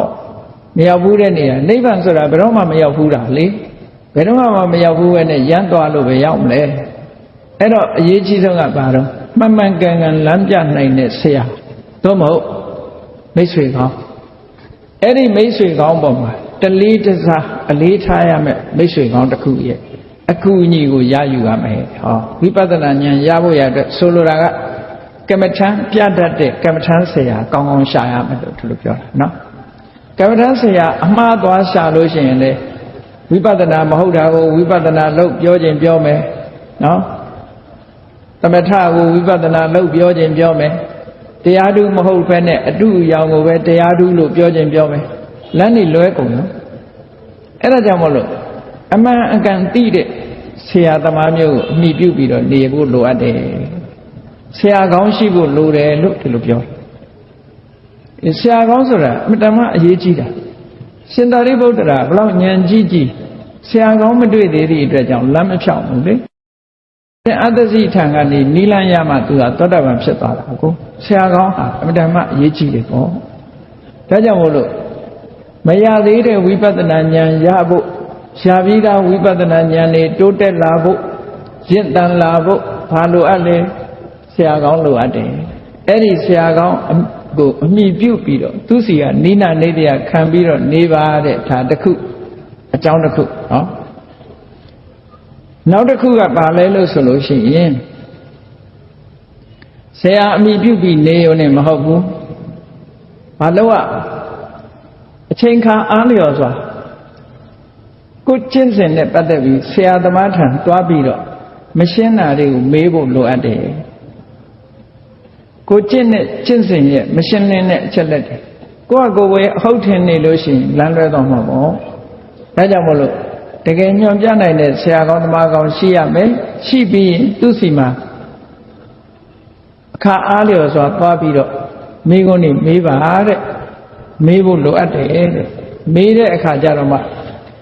မရောက်ဘူးတဲ့နေရာနိဗ္ဗာန်ဆိုတာဘယ်တော့မှမရောက်ဘူးတာလေဘယ်တော့မှမရောက်ဘူးပဲနဲ့ရမ်းသွားလို့ပဲရောက်မလဲအဲ့တော့အရေးကြီးဆုံးကဘာတော့မှန်မှန်ကန်ကန်လမ်းပြနိုင်တဲ့ဆရာသို့မဟုတ်မိတ်ဆွေကောင်းအဲ့ဒီမိတ်ဆွေကောင်းပေါ်မှာတလေးတစားအလေးထားရမယ်မိတ်ဆွေကောင်းတစ်ခုရဲ့အကူအညီကိုရယူရမယ်ဟောဝိပဿနာဉာဏ်ရဖို့ရအတွက်ဆိုလိုတာကကမ္မထံပြတတ်တဲ့ကမ္မထံဆရာကောင်းကောင်းရှာရမယ်လို့သူတို့ပြောတာနော်ကမ္မထံဆရာအမှားသွားရှာလို့ရှိရင်လေဝိပဿနာမဟုတ်တာကိုဝိပဿနာလို့ပြောခြင်းပြောမယ်နော်သမထကိုဝိပဿနာလို့ပြောခြင်းပြောမယ်တရားဓုမဟုတ်ဘဲနဲ့အတုအယောင်ကိုပဲတရားဓုလို့ပြောခြင်းပြောမယ်လမ်းနေလွဲကုန်နော်အဲ့ဒါကြောင့်မလို့အမှန်အကန်သိတဲ့ဆရာသမားမျိုးကိုအမိပြုပြီးတော့နေဖို့လိုအပ်တယ်ဆရာကောင်းရှိဖို့လိုတယ်လို့ဒီလိုပြောတယ်ဆရာကောင်းဆိုတာအမှန်တမ်းအရေးကြီးတာရှင်သာရိပုတ္တရာဘလောက်ဉာဏ်ကြီးကြီးဆရာကောင်းမတွေ့သေးတဲ့အတွက်ကြောင့်လမ်းမဖြောင့်ဘူးလေအတ္တစီထံကနေနိလန်းရမှသူကသောတာပန်ဖြစ်သွားတာကိုဆရာကောင်းဟာအမှန်တမ်းအရေးကြီးတယ်ပေါ့ဒါကြောင့်မို့လို့မရသေးတဲ့ဝိပဿနာဉာဏ်ရဖို့ရှားပြီးသားဝိပဿနာဉာဏ်တွေတိုးတက်လာဖို့ရင့်တန်လာဖို့ဘာလိုအပ်လဲဆရာကောင်းလိုအပ်တယ်အဲ့ဒီဆရာကောင်းကိုအမိပြုပြီးတော့သူစီကနိနာနေတရားခံပြီးတော့နေပါတဲ့ဒါတစ်ခုအကြောင်းတစ်ခုနော်နောက်တစ်ခုကဘာလဲလို့ဆိုလို့ရှိရင်ဆရာအမိပြုပြီးနေရုံနဲ့မဟုတ်ဘူးဘာလို့အချိန်ခါအားလျော်စွာကိုကျင့်စဉ်နဲ့ပတ်သက်ပြီးဆရာသမားထံတွားပြီးတော့မရှင်းတာတွေကိုမေးဖို့လိုအပ်တယ်ကိုကျင့်တဲ့ကျင့်စဉ်ရဲ့မရှင်းလင်းတဲ့အချက်လက်တွေကိုယ့်အကိုယ်ပဲအဟုတ်ထင်နေလို့ရှိရင်လမ်းလွဲတော့မှာပေါ့ဒါကြောင့်မို့လို့တကယ်ညွှန်ပြနိုင်တဲ့ဆရာကောင်းသမားကောင်းရှိရမယ်ရှိပြီးရင်သူ့စီမှာအခါအားလျော်စွာသွားပြီးတော့မိကုန်းနေမေးပါတဲ့မေးဖို့လိုအပ်တယ်တဲ့မေးတဲ့အခါကျတော့မှ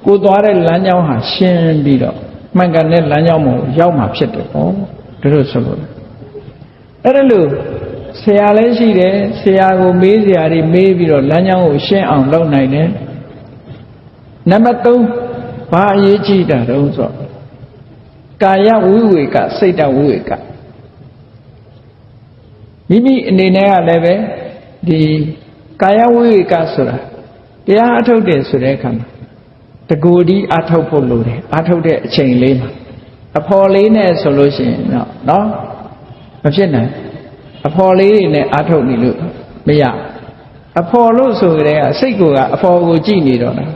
ကိုသွားတဲ့လမ်းကြောင်းဟာရှင်းပြီးတော့မှန်ကန်တဲ့လမ်းကြောင်းကိုရောက်မှာဖြစ်တယ်ပေါ့ဒါလို့ဆိုလို့အဲ့ဒါလို့ဆရာလည်းရှိတယ်ဆရာကိုမေးဆရာတွေမေးပြီးတော့လမ်းကြောင်းကိုရှင်းအောင်လုပ်နိုင်တယ်နံပါတ်3ဘာအရေးကြီးတာတုံးဆိုကာယဝိဝေကစိတ်တဝိဝေကမိမိအနေနဲ့ကလည်းပဲဒီကာယဝိဝေကဆိုတာတရားအထုတ်တယ်ဆိုတဲ့အခါမှာတကူဒီအထုတ်ဖို့လိုတယ်အထုတ်တဲ့အချိန်လေးမှာအဖော်လေးနဲ့ဆိုလို့ရှိရင်တော့မဖြစ်နိုင်အဖော်လေးတွေနဲ့အထုတ်နေလို့မရ အဖော်လို့ဆိုကြတဲ့ကစိတ်ကအဖော်ကိုကြည့်နေတော့တာ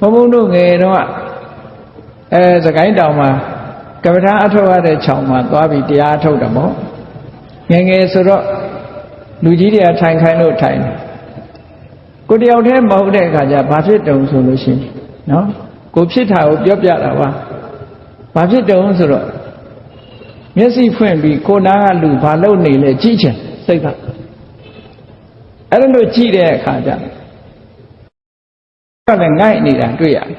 ဘုံဘုံတို့ငယ်တော့စကိုင်းတောင်မှာကမ္ဘာအထောက်ရတဲ့ခြောင်မှာသွားပြီးတရားအထုတ်တယ်ပေါ့ငယ်ငယ်ဆိုတော့လူကြီးတွေကထိုင်ခိုင်းလို့ထိုင်တယ်ကိုတယောက်တည်းမဟုတ်တဲ့အခါကျဘာဖြစ်တုံဆိုလို့ရှိရင်နော်ကိုဖြစ်တာကိုပြောပြတာပါဘာဖြစ်တုံဆိုတော့မျက်စိဖွင့်ပြီးကိုနာကလူဘာလုပ်နေလဲကြည့်ချင်စိတ်ကအဲ့လိုကြည့်တဲ့အခါကျကလည်းငိုက်နေတာတွေ့ရတ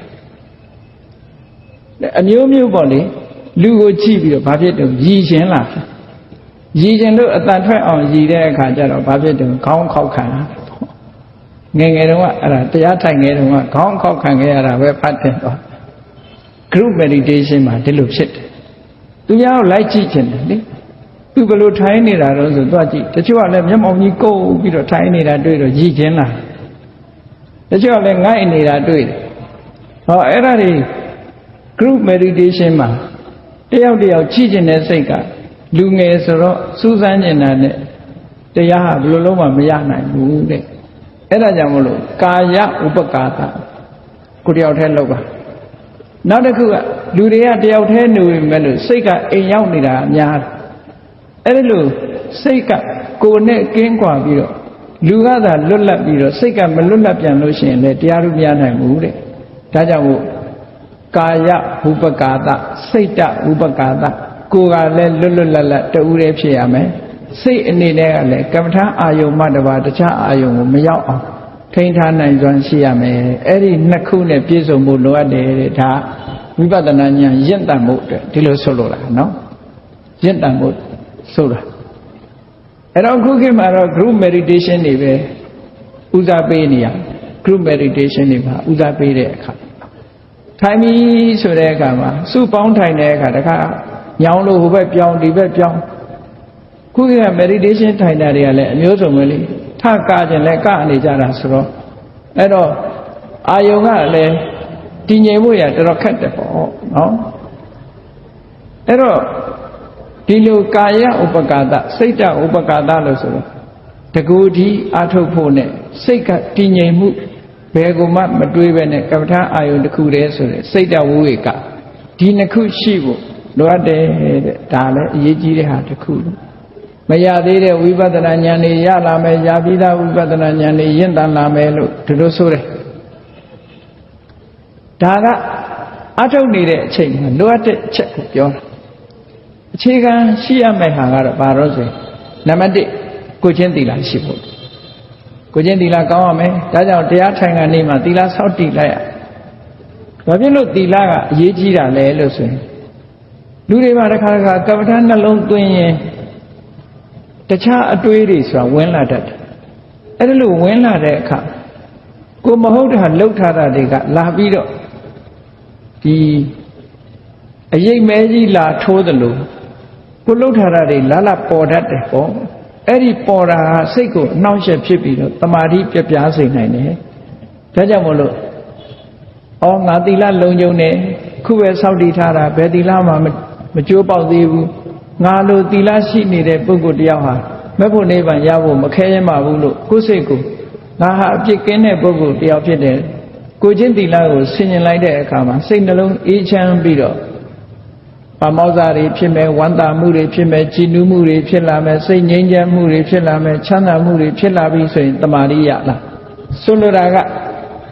ယ်အမျိုးမျိုးပေါ့လေလူကိုကြည့်ပြီးတော့ဘာဖြစ်တုံရည်ချင်းလားရည်ချင်းလို့အတန်ထွက်အောင်ရည်တဲ့အခါကျတော့ဘာဖြစ်တုံခေါင်းခောက်ခံတာငယ်ငယ်တုန်းကအဲ့ဒါတရားထိုင်ငယ်တုန်းကခေါင်းခောက်ခံခဲ့ရတာပဲဖတ်တယ်တော့ group meditation မှာဒီလိုဖြစ်တယ်သူများကိုလိုက်ကြည့်ချင်တယ်လေသူဘယ်လိုထိုင်နေတာတော့ဆိုသွားကြည့်တချို့ကလည်းမျက်မှောင်ကြီးကုပ်ပြီးတော့ထိုင်နေတာတွေ့တော့ရည်ချင်းလားတချို့ကလည်းငိုက်နေတာတွေ့တယ်ဟောအဲ့ဒါတွေ group meditation မှာတယောက်တယောက်ကြည့်ချင်တဲ့စိတ်ကလူငယ်ဆိုတော့စူးစမ်းနေတာနဲ့တရားဟာဘယ်လိုလုံးမှမရနိုင်ဘူးတဲ့အဲ့ဒါကြောင့်မလို့ကာယဥပကာသကိုတယောက်တည်းလုပ်ပါနောက်တစ်ခုကလူတွေကတယောက်တည်းနေမယ်လို့စိတ်ကအိမ်ရောက်နေတာအများတယ်အဲ့ဒီလိုစိတ်ကကိုယ်နဲ့ကင်းကွာပြီးတော့လူကသာလွတ်လပ်ပြီးတော့စိတ်ကမလွတ်လပ်ပြန်လို့ရှိရင်လည်းတရားဥပယနိုင်ဘူးတဲ့ဒါကြောင့်မို့ကာယဥပကာသစိတ်တဥပကာသကိုယ်ကလည်းလွတ်လွတ်လပ်လပ်တူးရဲဖြစ်ရမယ်စိတ်အနေနဲ့ကလည်းကမ္မထာအာယုံမှတပါတခြားအာယုံကိုမရောက်အောင်ထိန်းထားနိုင်စွမ်းရှိရမယ်အဲ့ဒီနှစ်ခုနဲ့ပြည့်စုံဖို့လိုအပ်တယ်တဲ့ဒါဝိပဿနာဉာဏ်ရင့်တတ်ဖို့အတွက်ဒီလိုဆိုလိုတာနော်ရင့်တတ်ဖို့ဆိုတာအဲ့တော့အခုခေတ်မှာတော့ group meditation တွေပဲဦးစားပေးနေရ group meditation တွေမှာဦးစားပေးတဲ့အခါထိုင်ပြီဆိုတဲ့အခါမှာစုပေါင်းထိုင်တဲ့အခါတခါညောင်းလို့ဟိုဘက်ပြောင်းဒီဘက်ပြောင်းခုခေတ်က meditation ထိုင်တာတွေကလည်းအမျိုးစုံပဲလေထကခြင်းလည်းကနေကြတာဆိုတော့အဲ့တော့အာယုံကလည်းတည်ငြိမ်မှုရတော်တော်ခက်တယ်ပေါ့နော်အဲ့တော့ဒီလိုကာယဥပကာသစိတ်တဥပကာသလို့ဆိုတော့တကူဒီအာထုတ်ဖို့နဲ့စိတ်ကတည်ငြိမ်မှုဘယ်ကိုမှမတွေးပဲနဲ့ကပ္ပထာအာယုန်တစ်ခုတည်းဆိုတဲ့စိတ်တဝိဝေကဒီနှစ်ခုရှိဖို့လိုအပ်တယ်တဲ့ဒါလည်းအရေးကြီးတဲ့ဟာတစ်ခုမရသေးတဲ့ဝိပဿနာဉာဏ်တွေရလာမယ်ရပြီးသားဝိပဿနာဉာဏ်တွေရင့်တန်လာမယ်လို့ဒီလိုဆိုတယ်ဒါကအထုတ်နေတဲ့အချိန်မှာလိုအပ်တဲ့အချက်ကိုပြောတာအခြေခံရှိရမယ့်ဟာကတော့ဘာလို့ဆိုရင်နံပါတ်1ကိုချင်းသီလရှိဖို့ကိုချင်းသီလကောင်းရမယ်ဒါကြောင့်တရားထိုင်ခါနေမှာသီလဆောက်တည်လိုက်ရဘာဖြစ်လို့သီလကအရေးကြီးတာလဲလို့ဆိုရင်လူတွေမှာတစ်ခါတစ်ခါကမ္မထာနှလုံးသွင်းရင်တခြားအတွေးတွေဆိုတာဝင်လာတတ်တယ်အဲ့ဒါလို့ဝင်လာတဲ့အခါကိုမဟုတ်တာလှုပ်ထားတာတွေကလာပြီးတော့ဒီအရေးမဲကြီးလာထိုးတယ်လို့ကိုလှုပ်ထားတာတွေလာပေါ်တတ်တယ်ပေါ့အဲ့ဒီပေါ်တာစိတ်ကိုအနှောင့်အယှက်ဖြစ်ပြီးတော့တမာတိပြပြားစေနိုင်တယ်ဒါကြောင့်မို့လို့ငါသီလလုံခြုံနေခုပဲစောင့်တည်ထားတာဘယ်သီလမှမကျိုးပေါက်သေးဘူးငါလိုသီလရှိနေတဲ့ပုဂ္ဂိုလ်တယောက်ဟာမက်ဖို့နိဗ္ဗာန်ရဖို့မခဲရင်ပါဘူးလို့ကိုယ်စိတ်ကိုငါဟာအပြစ်ကင်းတဲ့ပုဂ္ဂိုလ်တယောက်ဖြစ်တယ်ကိုချင်းသီလကိုဆင်ញင်လိုက်တဲ့အခါမှာစိတ်နှလုံးအေးချမ်းပြီးတော့ပါမောဇ္ဇတွေဖြစ်မယ်ဝမ်းသာမှုတွေဖြစ်မယ်ကြည်နူးမှုတွေဖြစ်လာမယ်စိတ်ငြိမ်းချမ်းမှုတွေဖြစ်လာမယ်ချမ်းသာမှုတွေဖြစ်လာပြီဆိုရင်တမာရိယလားဆိုလိုတာက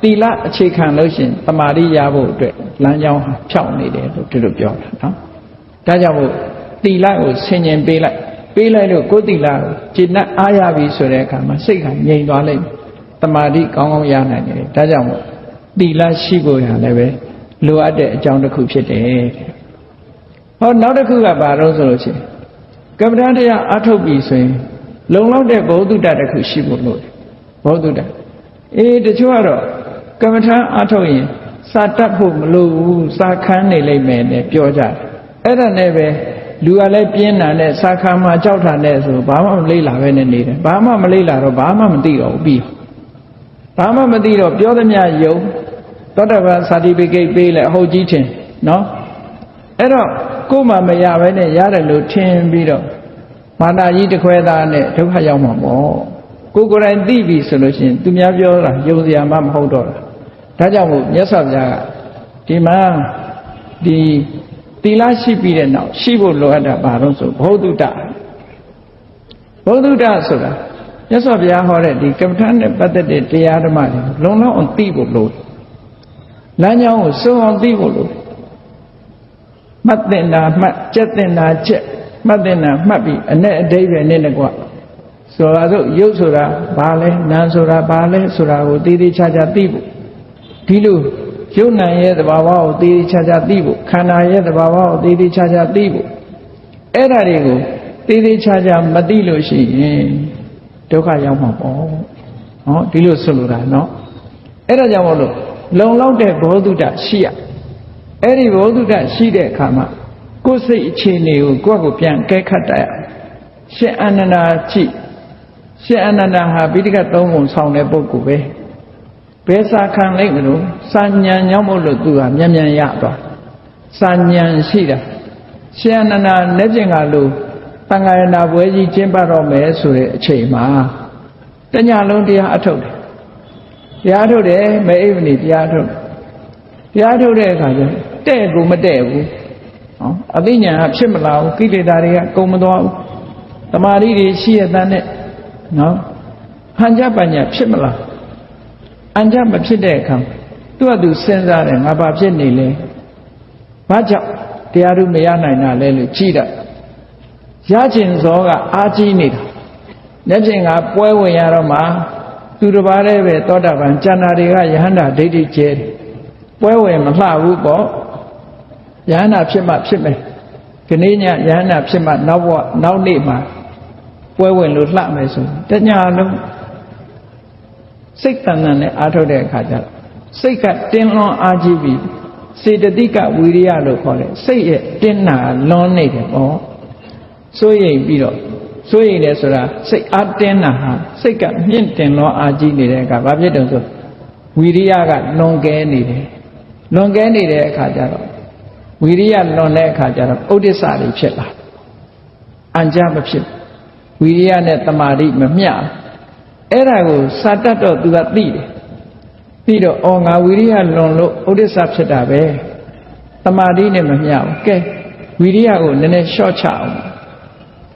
သီလအခြေခံလို့ရှိရင်တမာရိယဖို့အတွက်လမ်းကြောင်းဖြောင့်နေတယ်လို့ဒီလိုပြောတာနော်ဒါကြောင့်မို့သီလကိုဆင်ញင်ပေးလိုက်လို့ကိုယ်သီလကိုကျင့်အားရပြီဆိုတဲ့အခါမှာစိတ်ကငြိမ်သွားလိမ့်မယ်တမာတိကောင်းကောင်းရနိုင်တယ်ဒါကြောင့်မို့သီလရှိဖို့ရလည်းပဲလိုအပ်တဲ့အကြောင်းတစ်ခုဖြစ်တယ်ဟောနောက်တစ်ခုကဘာလို့ဆိုလို့ရှိရင်ကမ္မဋ္ဌာန်းတရားအထုတ်ပြီဆိုရင်လုံလောက်တဲ့ဘုဒ္ဓတတစ်ခုရှိဖို့လို့ဘုဒ္ဓတတချို့ကတော့ကမ္မဋ္ဌာန်းအထုတ်ရင်စာတတ်ဖို့မလိုဘူးစာခန်းနေလိမ့်မယ်နဲ့ပြောကြတယ်အဲ့ဒါနဲ့ပဲလူကလည်းပြင်းတာနဲ့စာခန်းမှာကြောက်တာနဲ့ဆိုဘာမှမလေ့လာပဲနဲ့နေတယ်ဘာမှမလေ့လာတော့ဘာမှမသိတော့ဘူးပြီးဘာမှမသိတော့ပြောသမျှယုံသောတာပန် certificate ပေးလဲအဟုတ်ကြီးထင်နော်အဲ့တော့ကိုယ်မှမရပဲနဲ့ရတယ်လို့ထင်ပြီးတော့မာနကြီးတခွဲသားနဲ့ဒုက္ခရောက်မှာပေါ့ ကိုယ်တိုင်သိပြီဆိုလို့ရှိရင်သူများပြောတာယုံစရာမှမဟုတ်တော့တာဒါကြောင့်မို့မြတ်စွာဘုရားကဒီမှာဒီသီလရှိပြီးတဲ့နောက်ရှိဖို့လိုအပ်တာဘာလို့ဆိုဘောဓုတဆိုတာမြတ်စွာဘုရားဟောတဲ့ဒီကမ္မထာနဲ့ပတ်သက်တဲ့တရားဓမ္မတွေလုံလောက်အောင်သိဖို့လိုလမ်းကြောင်းကိုစုံအောင်သိဖို့လိုမှတ်တင်တာမှတ်ကြက်တင်တာကြက်မှတ်တင်တာမှတ်ပြီးအ내အဓိပ္ပာယ်နဲ့ကွာဆိုတော့ရုပ်ဆိုတာဘာလဲနာမ်ဆိုတာဘာလဲဆိုတာကိုတည်တည်ချာချာသိဖို့ဒီလိုရုပ်နာမ်ရဲ့သဘာဝကိုတည်တည်ချာချာသိဖို့ခန္ဓာရဲ့သဘာဝကိုတည်တည်ချာချာသိဖို့အဲ့ဒါတွေကိုတည်တည်ချာချာမသိလို့ရှိရင်ဒုက္ခရောက်မှာပေါ့ဟောဒီလိုဆိုလိုတာเนาะအဲ့ဒါကြောင့်မို့လို့လုံလောက်တဲ့ဘောဓုတရှိရအဲ့ဒီဘောဓုတရှိတဲ့အခါမှာကိုယ်စိတ်အခြေအနေကိုကိုယ့်ကိုပြန်ကဲခတ်တတ်ရရှင်အာနန္ဒာကြည့်ရှင်အာနန္ဒာဟာဗိဓိကသုံးပုံဆောင်တဲ့ပုဂ္ဂိုလ်ပဲဘယ်စာခံလိုက်မလို့စာဉဏ်ရောက်မို့လို့သူကမြန်မြန်ရသွားစာဉဏ်ရှိတာရှင်အာနန္ဒာလက်ကျင်ကလို့သံဃာရဏပွဲကြီးကျင်းပတော့မယ်ဆိုတဲ့အချိန်မှာတညလုံးတရားအထုတ်တယ်တရားထုတ်တယ်မအိပ်မနေတရားထုတ်တဲ့အခါကျတဲ့ကိုမတဲ့ဘူးဟောအသိဉာဏ်ကဖြစ်မလာဘူးကိလေသာတွေကကုန်မသွားဘူးတမာရီတွေရှိရတဲ့နဲ့နော်ဟန်ကြပညာဖြစ်မလာအန်ကြမဖြစ်တဲ့အခါသူကသူစဉ်းစားတယ်ငါဘာဖြစ်နေလဲဘာကြောင့်တရားတို့မရနိုင်တာလဲလို့ကြည်တာရခြင်းဇောကအာကြီးနေတာလက်ဖြင့်ကပွဲဝင်ရတော့မှသူတစ်ပါးတည်းပဲသောတာပန်ကျန်တာတွေကယဟန္တာဒိဋ္ဌိကျဲတယ်ပွဲဝင်မလှဘူးပေါ့ယဟန္တာဖြစ်မှဖြစ်မယ်ဒီနေ့ညယဟန္တာဖြစ်မှနောက်နေ့မှာပွဲဝင်လို့လှမယ်ဆိုတညလုံးစိတ်တန်တန်နဲ့အားထုတ်တဲ့အခါကျတော့စိတ်ကတင်းလွန်အားကြီးပြီးစေတသိကဝီရိယလို့ခေါ်တယ်စိတ်ရဲ့တင်းနာလွန်နေတယ်ပေါ့စိုးရိမ်ပြီးတော့စိုးရိမ်တယ်ဆိုတာစိတ်အားတင်းတာဟာစိတ်ကမြင့်တင်လွန်အားကြီးနေတဲ့အခါဘာဖြစ်တုံးဆိုဝီရိယကလွန်ကဲနေတယ်လွန်ကဲနေတဲ့အခါကျတော့ဝီရိယလွန်တဲ့အခါကျတော့ဥဒိစ္စတွေဖြစ်လာအញ្ញမဖြစ်ဝီရိယနဲ့တမာတိမမျှအဲ့ဒါကိုစာတတ်တော့သူကသိတယ်ပြီးတော့အော်ငါဝီရိယလွန်လို့ဥဒိစ္စဖြစ်တာပဲတမာတိနဲ့မမျှဘူးကဲဝီရိယကိုနည်းနည်းလျှော့ချအောင်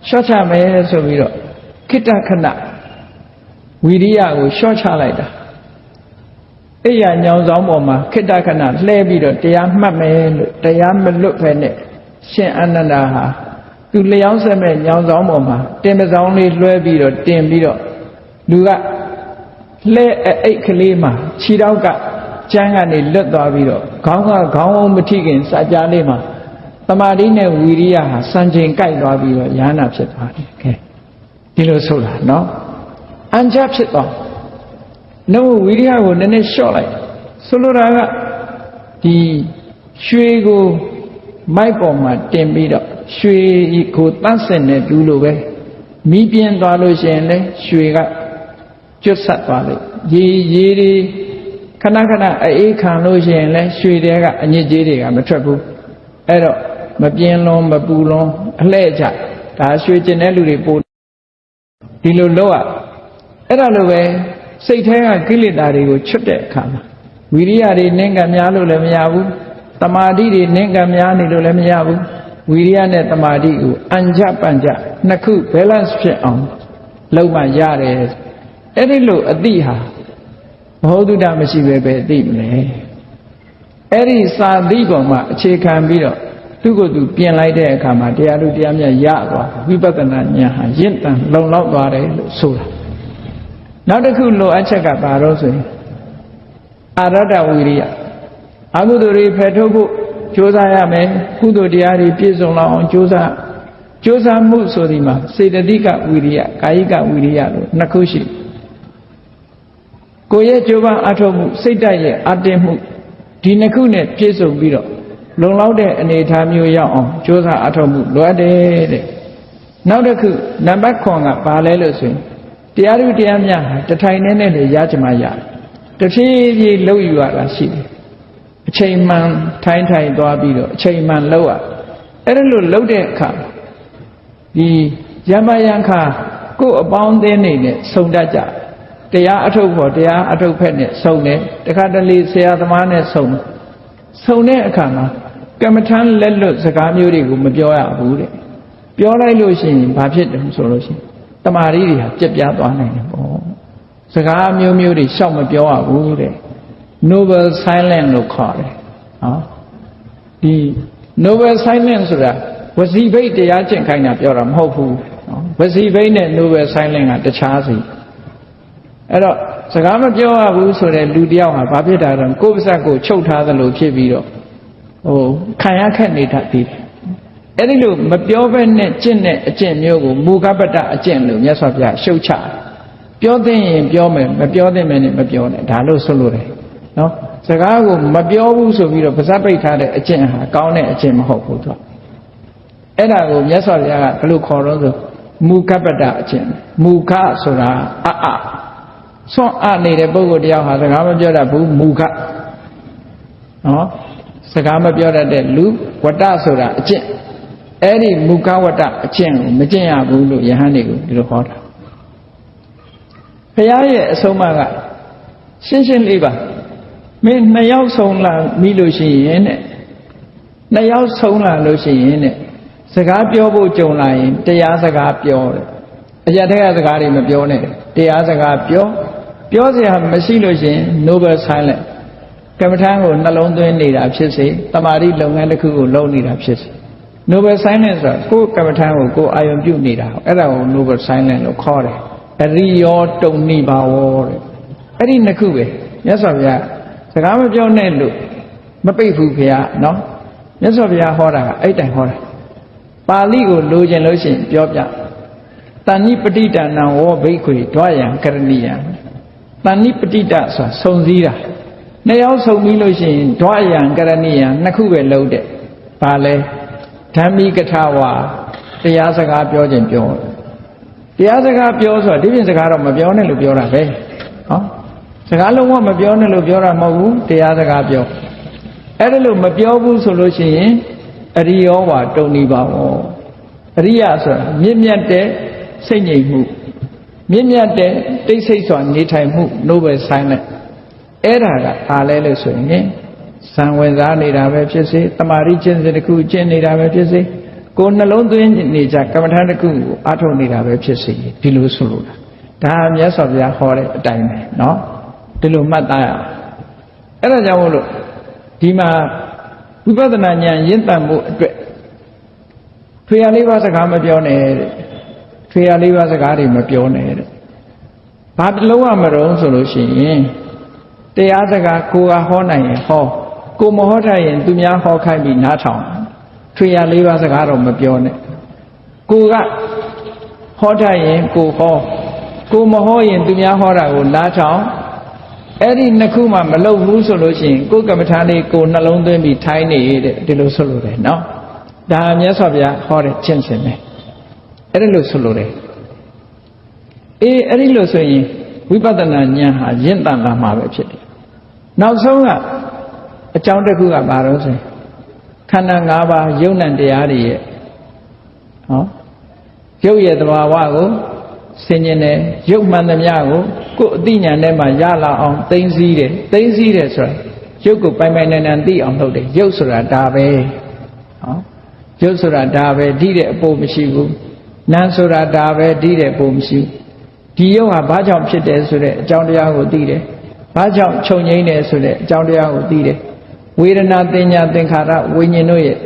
လျှော့ချမယ်ဆိုပြီးတော့ခိတ္တခဏဝီရိယကိုလျှော့ချလိုက်တာအိယာညောင်ဆောင်ပေါ်မှာခိတ္တခဏလှဲပြီးတော့တရားမှတ်မယ်လို့တရားမလွတ်ဖဲနဲ့ရှင်အာနန္ဒာဟာသူလျောင်းဆက်မဲ့ညောင်ဆောင်ပေါ်မှာတင်ပစောင်းလေးလွှဲပြီးတော့တင်ပြီးတော့လူကလှဲအိတ်ကလေးမှာခြေထောက်ကကျန်းကနေလွတ်သွားပြီးတော့ခေါင်းမထိခင်စာကြားလေးမှာတမာတိနဲ့ဝီရိယဟာစံချိန်ကိုက်သွားပြီးတော့ယ ahanan ဖြစ်သွားတယ်ကဲဒီလိုဆိုတာနော်အញ្ញဖြစ်သွားနှုတ်ဝီရိယကိုနည်းနည်းလျှော့လိုက်ဆိုလိုတာကဒီရွှေကိုမိုက်ပေါ်မှာတင်ပြီးတော့ရွှေကိုတန့်စင်တဲ့ဒူးလိုပဲမီးပြင်းသွားလို့ရှိရင်လေရွှေကကျွတ်ဆက်သွားလိုက်ရေတွေခဏအေးခံလို့ရှိရင်လေရွှေတွေကအညစ်အကြေးတွေကမထွက်ဘူးအဲ့တော့မပြင်းလွန်မပူလွန်အလှဲ့ချဒါရွှေကျင်တဲ့လူတွေပို့ဒီလိုလုပ်ရအဲ့ဒါလိုပဲစိတ်ထဲကကိလေသာတွေကိုချွတ်တဲ့အခါမှာဝီရိယတွေနင်းကများလို့လည်းမရဘူးတမာတိတွေနင်းကများနေလို့လည်းမရဘူးဝီရိယနဲ့တမာတိကိုအញ្ញပัญจနှစ်ခု balance ဖြစ်အောင်လုပ်မှရတယ်အဲ့ဒီလိုအတိဟာဘောဓုတမရှိပဲပဲသိမလဲအဲ့ဒီစာသိပေါ်မှာအခြေခံပြီးတော့သူ့ကိုယ်သူပြင်လိုက်တဲ့အခါမှာတရားတို့တရားမြတ်ရသွားဝိပဿနာဉာဏ်ဟာရင့်တန်လုံလောက်သွားတယ်လို့ဆိုတာနောက်တစ်ခုလိုအပ်ချက်ကဘာလို့ဆိုရင်အာရတဝီရိယအကုသိုလ်တွေဖယ်ထုတ်ဖို့ကြိုးစားရမယ်ကုသိုလ်တရားတွေပြည့်စုံလောက်အောင်ကြိုးစားမှုဆိုဒီမှာစေတသိကဝီရိယကာယိကဝီရိယလို့နှစ်ခုရှိကိုယ်ရဲ့ကြိုးပမ်းအထောက်မှုစိတ်ဓာတ်ရဲ့အတင်းမှုဒီနှစ်ခုနဲ့ပြည့်စုံပြီးတော့လုံလောက်တဲ့အနေအထားမျိုးရောက်အောင်ကြိုးစားအထောက်မှုလိုအပ်တယ်တဲ့နောက်တစ်ခုနံပါတ်9ကဘာလဲလို့ဆိုရင်တရားဓုတရားများဟာတထိုင်နဲ့နဲ့ရကြမှာရတယ်တဖြည်းဖြည်းလှုပ်ယူရတာရှိတယ်အချိန်မှန်ထိုင်သွားပြီးတော့အချိန်မှန်လှုပ်ရအဲ့ဒါလို့လှုပ်တဲ့အခါဒီယမယံခါ ကိုအပေါင်းအသင်းနေနဲ့စုံတတ်ကြတရားအထုတ်ဖို့တရားအထုတ်ဖက်နဲ့စုံတယ်တခါတလေဆရာသမားနဲ့စုံတဲ့အခါမှာကမ္မထမ်းလက်လွတ်စကားမျိုးတွေကိုမပြောရဘူးတဲ့ပြောလိုက်လို့ရှိရင်ဘာဖြစ်တယ်ဆိုလို့ရှိရင်တမာရီတွေဟာပြက်ပြားသွားနိုင်တယ်ပေါ့စကားမျိုးမျိုးတွေရှောက်မပြောရဘူးတဲ့ noble silent လို့ခေါ်တယ်ဟောဒီ noble silent ဆိုတာဝစီဘိတ်တရားကျင့်ခိုင်းတာပြောတာမဟုတ်ဘူးဝစီဘိတ်နဲ့ noble silent ကတခြားစီအဲ့တော့စကားမပြောရဘူးဆိုတဲ့လူတယောက်ဟာဘာဖြစ်တာလဲကိုယ်ပါးစပ်ကိုချုပ်ထားသလိုဖြစ်ပြီးတော့ခံရခက်နေတတ်သေးတယ်အဲ့ဒီလိုမပြောဘဲနဲ့ကျင့်တဲ့အကျင့်မျိုးကိုမူကပ္ပတအကျင့်လို့မြတ်စွာဘုရားရှုတ်ချပြောသင့်ရင်ပြောမယ်မပြောသင့်မယ်နဲ့မပြောနဲ့ဒါလို့ဆိုလို့တယ်နော်စကားကိုမပြောဘူးဆိုပြီးတော့ပါးစပ်ပိတ်ထားတဲ့အကျင့်ဟာကောင်းတဲ့အကျင့်မဟုတ်ဘူးသူအဲ့ဒါကိုမြတ်စွာဘုရားကဘယ်လိုခေါ်တော့ဆိုမူကပ္ပတအကျင့်မူခဆိုတာဆွန့်အနေတဲ့ပုဂ္ဂိုလ်တယောက်ဟာစကားမပြောတတ်ဘူးမူခနော်စကားမပြောတတ်တဲ့လူဝတ္တဆိုတာအကျင့်အဲ့ဒီမူခဝတ္တအကျင့်ကိုမကျင့်ရဘူးလို့ယဟန်တွေကိုဒီလိုဟောတာဘုရားရဲ့အဆုံးအမကရှင်းရှင်းလေးပါမင်းနှစ်ယောက်ဆုံးလာမိလို့ရှိရင်တဲ့နှစ်ယောက်ဆုံးလာလို့ရှိရင်တဲ့စကားပြောဖို့ကြုံလာရင်တရားစကားပြောတယ်အရာတဲ့စကားတွေမပြောနဲ့တရားစကားပြောစရာမရှိလို့ရှိရင် noble silent ကမ္မထမ်းကိုနှလုံးသွင်းနေတာဖြစ်စေတမာတိလုပ်ငန်းတစ်ခုကိုလုပ်နေတာဖြစ်စေ noble silent ဆိုတာကိုယ်ကမ္မထမ်းကိုအာယုံပြုနေတာအဲ့ဒါကို noble silent လို့ခေါ်တယ်အရိယောတုံနိဘာဝတဲ့အဲ့ဒီနှစ်ခုပဲမြတ်စွာဘုရားစကားမပြောနဲ့လို့မပိတ်ဘူးဘုရားနော်မြတ်စွာဘုရားဟောတာကအဲ့တိုင်ဟောတာပါဠိကိုလိုချင်လို့ရှိရင်ပြောပြတဏိပဋိဒါနံဝောဘိက္ခွေဒွါယံကရဏီယံတဏိပဋိဒဆိုတာစုံစည်းတာနှစ်ယောက်စုံပြီးလို့ရှိရင်ဒွါယံကရဏီယံနှစ်ခုပဲလုံးတဲ့ဘာလဲဓမ္မိကထာဝါတရားစကားပြောခြင်းပြောတရားစကားပြောဆိုတာဒီပြင်စကားတော့မပြောနဲ့လို့ပြောတာပဲဟောစကားလုံးဝမပြောနဲ့လို့ပြောတာမဟုတ်ဘူးတရားစကားပြောအဲ့ဒါလို့မပြောဘူးဆိုလို့ရှိရင်အရိယောဝါတုံနိဘာဝအရိယဆိုတာမြင့်မြတ်တဲ့စိတ်ငြိမ်မှုမြင့်မြတ်တဲ့တိတ်ဆိတ်စွာနေထိုင်မှု noble silent အဲ့ဒါကအားလဲလို့ဆိုရင်ဇံဝင်စားနေတာပဲဖြစ်စေတမာရိကျင့်စဉ်တစ်ခုကျင့်နေတာပဲဖြစ်စေကိုယ်နှလုံးသွင်းနေကြကမ္မထာတစ်ခုကိုအားထုတ်နေတာပဲဖြစ်စေဒီလိုဆိုလို့ဒါမြတ်စွာဘုရားဟောတဲ့အတိုင်းပဲเนาะဒီလိုမှတ်သားရအောင်အဲ့ဒါကြောင့်မို့လို့ဒီမှာဝိပဿနာဉာဏ်ရင့်တတ်မှုအတွက်ထွေရလေးပါးစကားမပြောနဲ့တဲ့ထွေရလေးပါးစကားတွေမပြောနဲ့တဲ့ဘာလုံးဝမတော့ဆိုလို့ရှိရင်တရားစကားကိုယ်ကဟောနိုင်ရင်ဟောကိုမဟောထားရင်သူများဟောခိုင်းပြီးနားထောင်ထွေရလေးပါးစကားတော့မပြောနဲ့ကိုကဟောထားရင်ကိုဟောကိုမဟောရင်သူများဟောတာကိုနားထောင်အဲ့ဒီနှစ်ခုမှမလုပ်ဘူးဆိုလို့ရှိရင်ကိုယ်ကမ္မထာလေးကိုနှလုံးသွင်းပြီးထိုင်းနေတဲ့ဒီလိုဆိုလို့တယ်နော်ဒါမြတ်စွာဘုရားဟောတဲ့ကျင့်စဉ်ပဲအဲ့ဒီလိုဆိုလို့တယ်အဲ့ဒီလိုဆိုရင်ဝိပဿနာဉာဏ်ဟာရင့်တန်လာမှာပဲဖြစ်တယ်နောက်ဆုံးကအကြောင်းတစ်ခုကဘာလို့ဆိုရင်ခန္ဓာ၅ပါးယုံ nant တရားတွေရဲ့ဟောရုပ်ရဲ့သဘာဝကိုဆင်ញင်တယ်ရုပ်မှန်သမျှကိုကိုယ်အသိဉာဏ်နဲ့မှရလာအောင်သိသိတယ်ဆိုတာရုပ်ကိုပိုင်ပိုင်နိုင်နိုင်သိအောင်လုပ်တယ်ရုပ်ဆိုတာဒါပဲဟောရုပ်ဆိုတာဒါပဲဒီတဲ့အပိုမရှိဘူးနာမ်ဆိုတာဒါပဲဒီတဲ့အပိုမရှိဘူးဒီရုပ်ဟာဘာကြောင့်ဖြစ်တယ်ဆိုတဲ့အကြောင်းတရားကိုသိတယ်ဘာကြောင့်ချုပ်ငြိမ်းတယ်ဆိုတဲ့အကြောင်းတရားကိုသိတယ်ဝေဒနာသင်ညာသင်္ခါရဝိညာဉ်တို့ရဲ့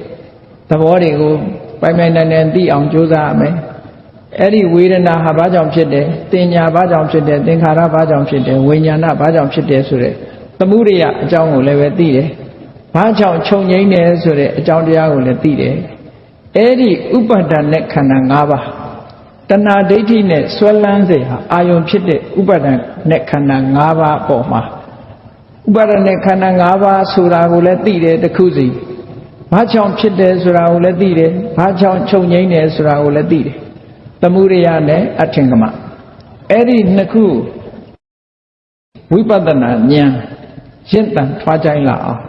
သဘောတွေကိုပိုင်ပိုင်နိုင်နိုင်သိအောင်ကြိုးစားရမယ်အဲ့ဒီဝေဒနာဟာဘာကြောင့်ဖြစ်တယ်သင်ညာဘာကြောင့်ဖြစ်တယ်သင်္ခါရဘာကြောင့်ဖြစ်တယ်ဝိညာဏဘာကြောင့်ဖြစ်တယ်ဆိုတဲ့သမုဒိယအကြောင်းကိုလည်းပဲသိတယ်ဘာကြောင့်ချုပ်ငြိမ်းတယ်ဆိုတဲ့အကြောင်းတရားကိုလည်းသိတယ်အဲ့ဒီဥပါဒณะခန္ဓာ၅ပါးတဏှာဒိဋ္ဌိနဲ့ဆွဲလန်းစေဟာအာယုံဖြစ်တဲ့ဥပါဒณะခန္ဓာ၅ပါးအပေါ်မှာဥပါဒณะခန္ဓာ၅ပါးဆိုတာကိုလည်းသိတယ်တစ်ခုစီဘာကြောင့်ဖြစ်တယ်ဆိုတာကိုလည်းသိတယ်ဘာကြောင့်ချုပ်ငြိမ်းတယ်ဆိုတာကိုလည်းသိတယ်သမုဒယနဲ့အထင်ကမအဲ့ဒီနှစ်ခုဝိပဿနာဉာဏ်ရင့်တန်ထွားကြိုင်းလာအောင်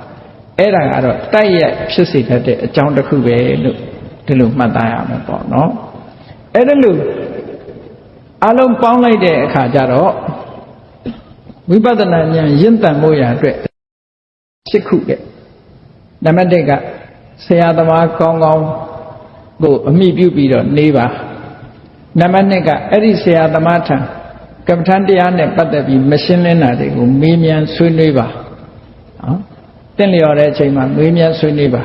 အဲ့ဒါကတော့တိုက်ရိုက်ဖြစ်စေတတ်တဲ့အကြောင်းတစ်ခုပဲလို့ဒီလိုမှတ်သားရမှာပေါ့နော်အဲ့ဒါလို့ အလုံးပေါင်းလိုက်တဲ့အခါကျတော့ဝိပဿနာဉာဏ်ရင့်တန်ဖို့ရအတွက်6ခုတဲ့နံပါတ်1ကဆရာသမားကောင်းကောင်းကိုအမိပြုပြီးတော့နေပါနံပါတ်2ကအဲ့ဒီဆရာသမားထံကမ္မထံတရားနဲ့ပတ်သက်ပြီးမရှင်းလင်းတာတွေကိုမေးမြန်းဆွေးနွေးပါနော်တင့်လျော်တဲ့အချိန်မှာမေးမြန်းဆွေးနွေးပါ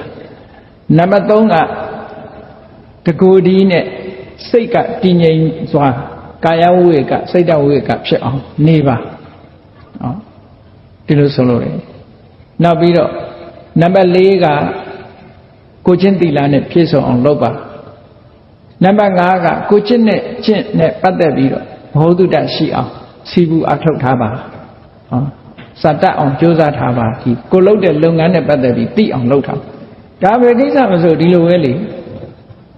နံပါတ်3ကတကူဒီနဲ့စိတ်ကတည်ငြိမ်စွာကာယဝိဝေကစိတ်တဝိဝေကဖြစ်အောင်နေပါနော်ဒီလိုဆိုလို့ရတယ်နောက်ပြီးတော့နံပါတ်4ကကိုချင်းသီလနဲ့ပြည့်စုံအောင်လုပ်ပါနံပါတ်5ကကိုချင်းနဲ့ပတ်သက်ပြီးတော့ဘ ਹੁ တုတရှိအောင်စီဘူးအထောက်ထားပါဟောစတတ်အောင်ကြိုးစားထားပါဒီကိုလုပ်တဲ့လုပ်ငန်းနဲ့ပတ်သက်ပြီးသိအောင်လုပ်ထားဒါပဲကိစ္စမဆိုဒီလိုပဲလေ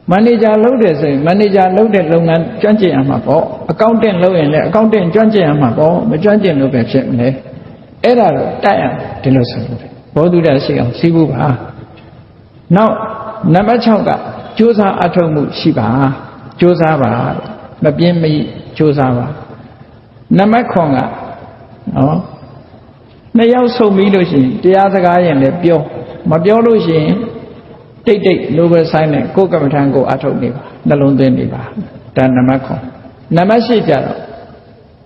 မန်နေဂျာလုပ်တယ်ဆိုရင်မန်နေဂျာလုပ်တဲ့လုပ်ငန်းကျွမ်းကျင်ရမှာပေါ့အကောင့်တင်လုပ်ရင်လည်းအကောင့်တင်ကျွမ်းကျင်ရမှာပေါ့မကျွမ်းကျင်လို့ပဲဖြစ်မလဲအဲ့ဒါတော့တိုက်ရဒီလိုဆိုလို့ဘ ਹੁ တုတရှိအောင်စီဘူးပါနောက်နံပါတ်6ကကြိုးစားအထောက်မှုရှိပါကြိုးစားပါမပြင်းမကြိုးစားပါနံပါတ်9ကနော်နှစ်ယောက်ဆုံပြီးလို့ရှိရင်တရားစကားရင်လည်းပြောမပြောလို့ရှိရင်တိတ်လိုပဲဆိုင်နဲ့ကိုယ်ကမ္မထံကိုအထောက်နေပါနှလုံးသွင်းနေပါဒါနံပါတ်9နံပါတ်10ကျတော့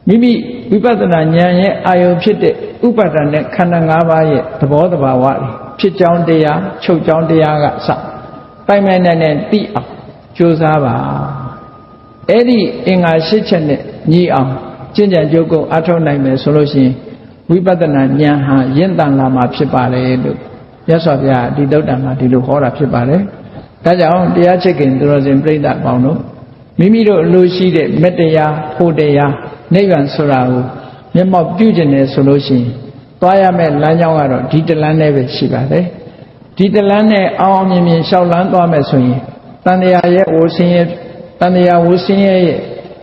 မိမိဝိပဿနာဉာဏ်ရဲ့အာယုဖြစ်တဲ့ဥပါဒဏ်နဲ့ခန္ဓာ၅ပါးရဲ့သဘောတဘာဝတွေဖြစ်ကြောင်းတရားချုပ်ကြောင်းတရားကစပိုင်ပိုင်နဲ့သိအောင်ကြိုးစားပါအဲ့ဒီအင်္ဂါ၈ချက်နဲ့ညီအောင်ကျင့်ကြံကြိုးကုပ်အထောက်နိုင်မယ်ဆိုလို့ရှိရင်ဝိပဿနာဉာဏ်ဟာရင့်တန်လာမှာဖြစ်ပါတယ်လို့မြတ်စွာဘုရားဒီသုတ္တံမှာဒီလိုဟောတာဖြစ်ပါတယ်ဒါကြောင့်တရားချစ်ခင်သူတော်စင်ပြိဿပေါင်းတို့မိမိတို့အလိုရှိတဲ့မေတ္တရားဖို့တရားနိဗ္ဗာန်ဆိုတာကိုမျက်မှောက်ပြုကျင်တယ်ဆိုလို့ရှိရင်သွားရမယ့်လမ်းကြောင်းကတော့ဒီတလမ်းနဲ့ပဲရှိပါတယ်ဒီတလမ်းနဲ့အောင်မြင်လျှောက်လန်းသွားမယ်ဆိုရင်တန်တရားရဲ့ဝဆင်းရဲတန်တရားဝဆင်းရဲရဲ့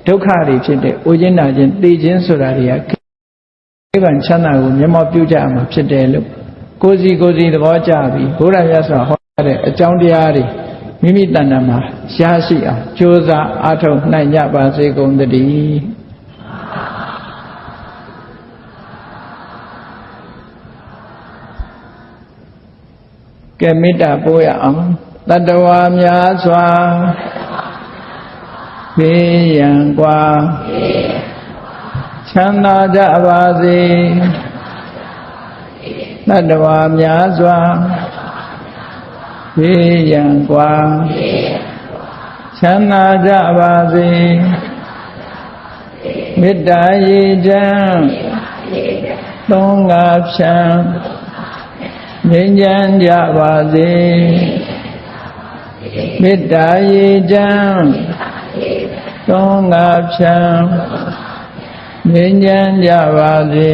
ဒုက္ခတွေဖြစ်တဲ့အိုခြင်းနာခြင်းသိခြင်းဆိုတာတွေကနိဗ္ဗာန်ချမ်းသာကိုမျက်မှောက်ပြုကြမှာဖြစ်တယ်လို့ကိုယ်စီသဘောကျပြီးဘုရားမြတ်စွာဟောတဲ့အကြောင်းတရားတွေမိမိတဏ္ဍာမှာရရှိအောင်ကြိုးစားအားထုတ်နိုင်ကြပါစေကုန်သတည်းကဲမေတ္တာပို့ရအောင်တတ္တဝါများစွာဘေးရန်กว่าချမ်းသာကြပါစေတတ္တဝါများစွာဘေးရန်กว่าချမ်းသာကြပါစေမေတ္တာရေချမ်းသုံးငါဖြံငြိမ်းချမ်းကြပါစေမေတ္တာရေချမ်းသုံးငါဖြံငြိမ်းချမ်းကြပါစေ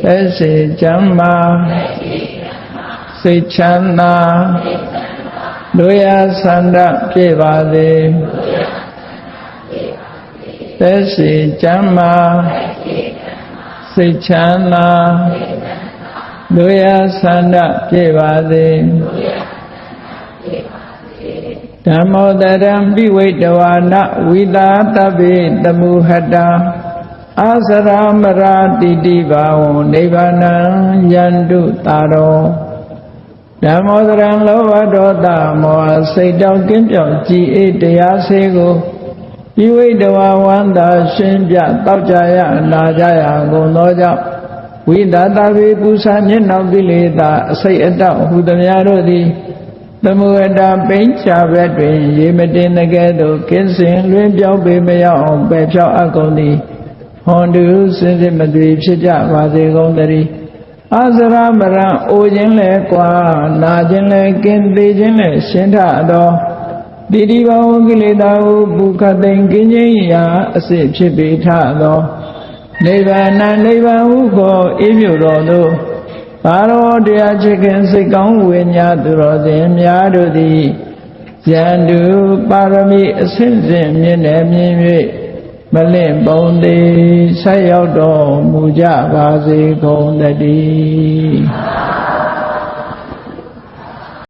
သက်စေချမ်းသာစိတ်ချမ်းသာတို့ရဆန္ဒပြည့်ပါစေသက်စေချမ်းသာစိတ်ချမ်းသာတို့ရဆန္ဒပြည့်ပါစေဓမ္မောတရံပိဝိတဝါနဝိသာတဗ္ဗေတမုဟတံအာစရမရာတိတိဘာဝနိဗ္ဗာနံယန္တုတာရောဓမ္မောတရံလောဘဒေါသမောဟစိတ်တောက်ကင်းပြောင်းကြည်အေးတရားစေကိုပိဝိတဝါဝန္တာရှင်းပြတောက်ကြရနာကြရကုန်သောကြောင့်ဝိသတဗေပူဇာမျက်နှောက်ကိလေသာအစိတ်အတောက်ဟူသမျှတို့သည်သမုဝတ္တပိဉ္ချဘက်တွင်ရေမတင်တကဲ့သို့ကင်းစင်လွင်ပြောင်းပေမရောက်အောင်ပယ်ဖြောက်အပ်ကုန်သည်ဟွန်တုစင်စစ်မသွေဖြစ်ကြပါစေကုန်သတည်းအာစရမရံအိုခြင်းလဲကွာနာခြင်းလဲကင်းသေးခြင်းလဲရှင်းထသောတိတိဘဝကိလေသာဟုဘုခသိင်ကင်းခြင်းရာအစစ်ဖြစ်ပေထသောနိဗ္ဗာန်ဟုကိုအေးမြတော်သို့ဘာရောတရားချစ်ခင်စိတ်ကောင်းဝိညာသူတော်စင်များတို့သည်ယန္တုပါရမီအစဉ်စဉ်မြင့်နေမြင့်၍မလင့်ပုံသည်ဆက်ရောက်တော်မူကြပါစေကုန်သတည်း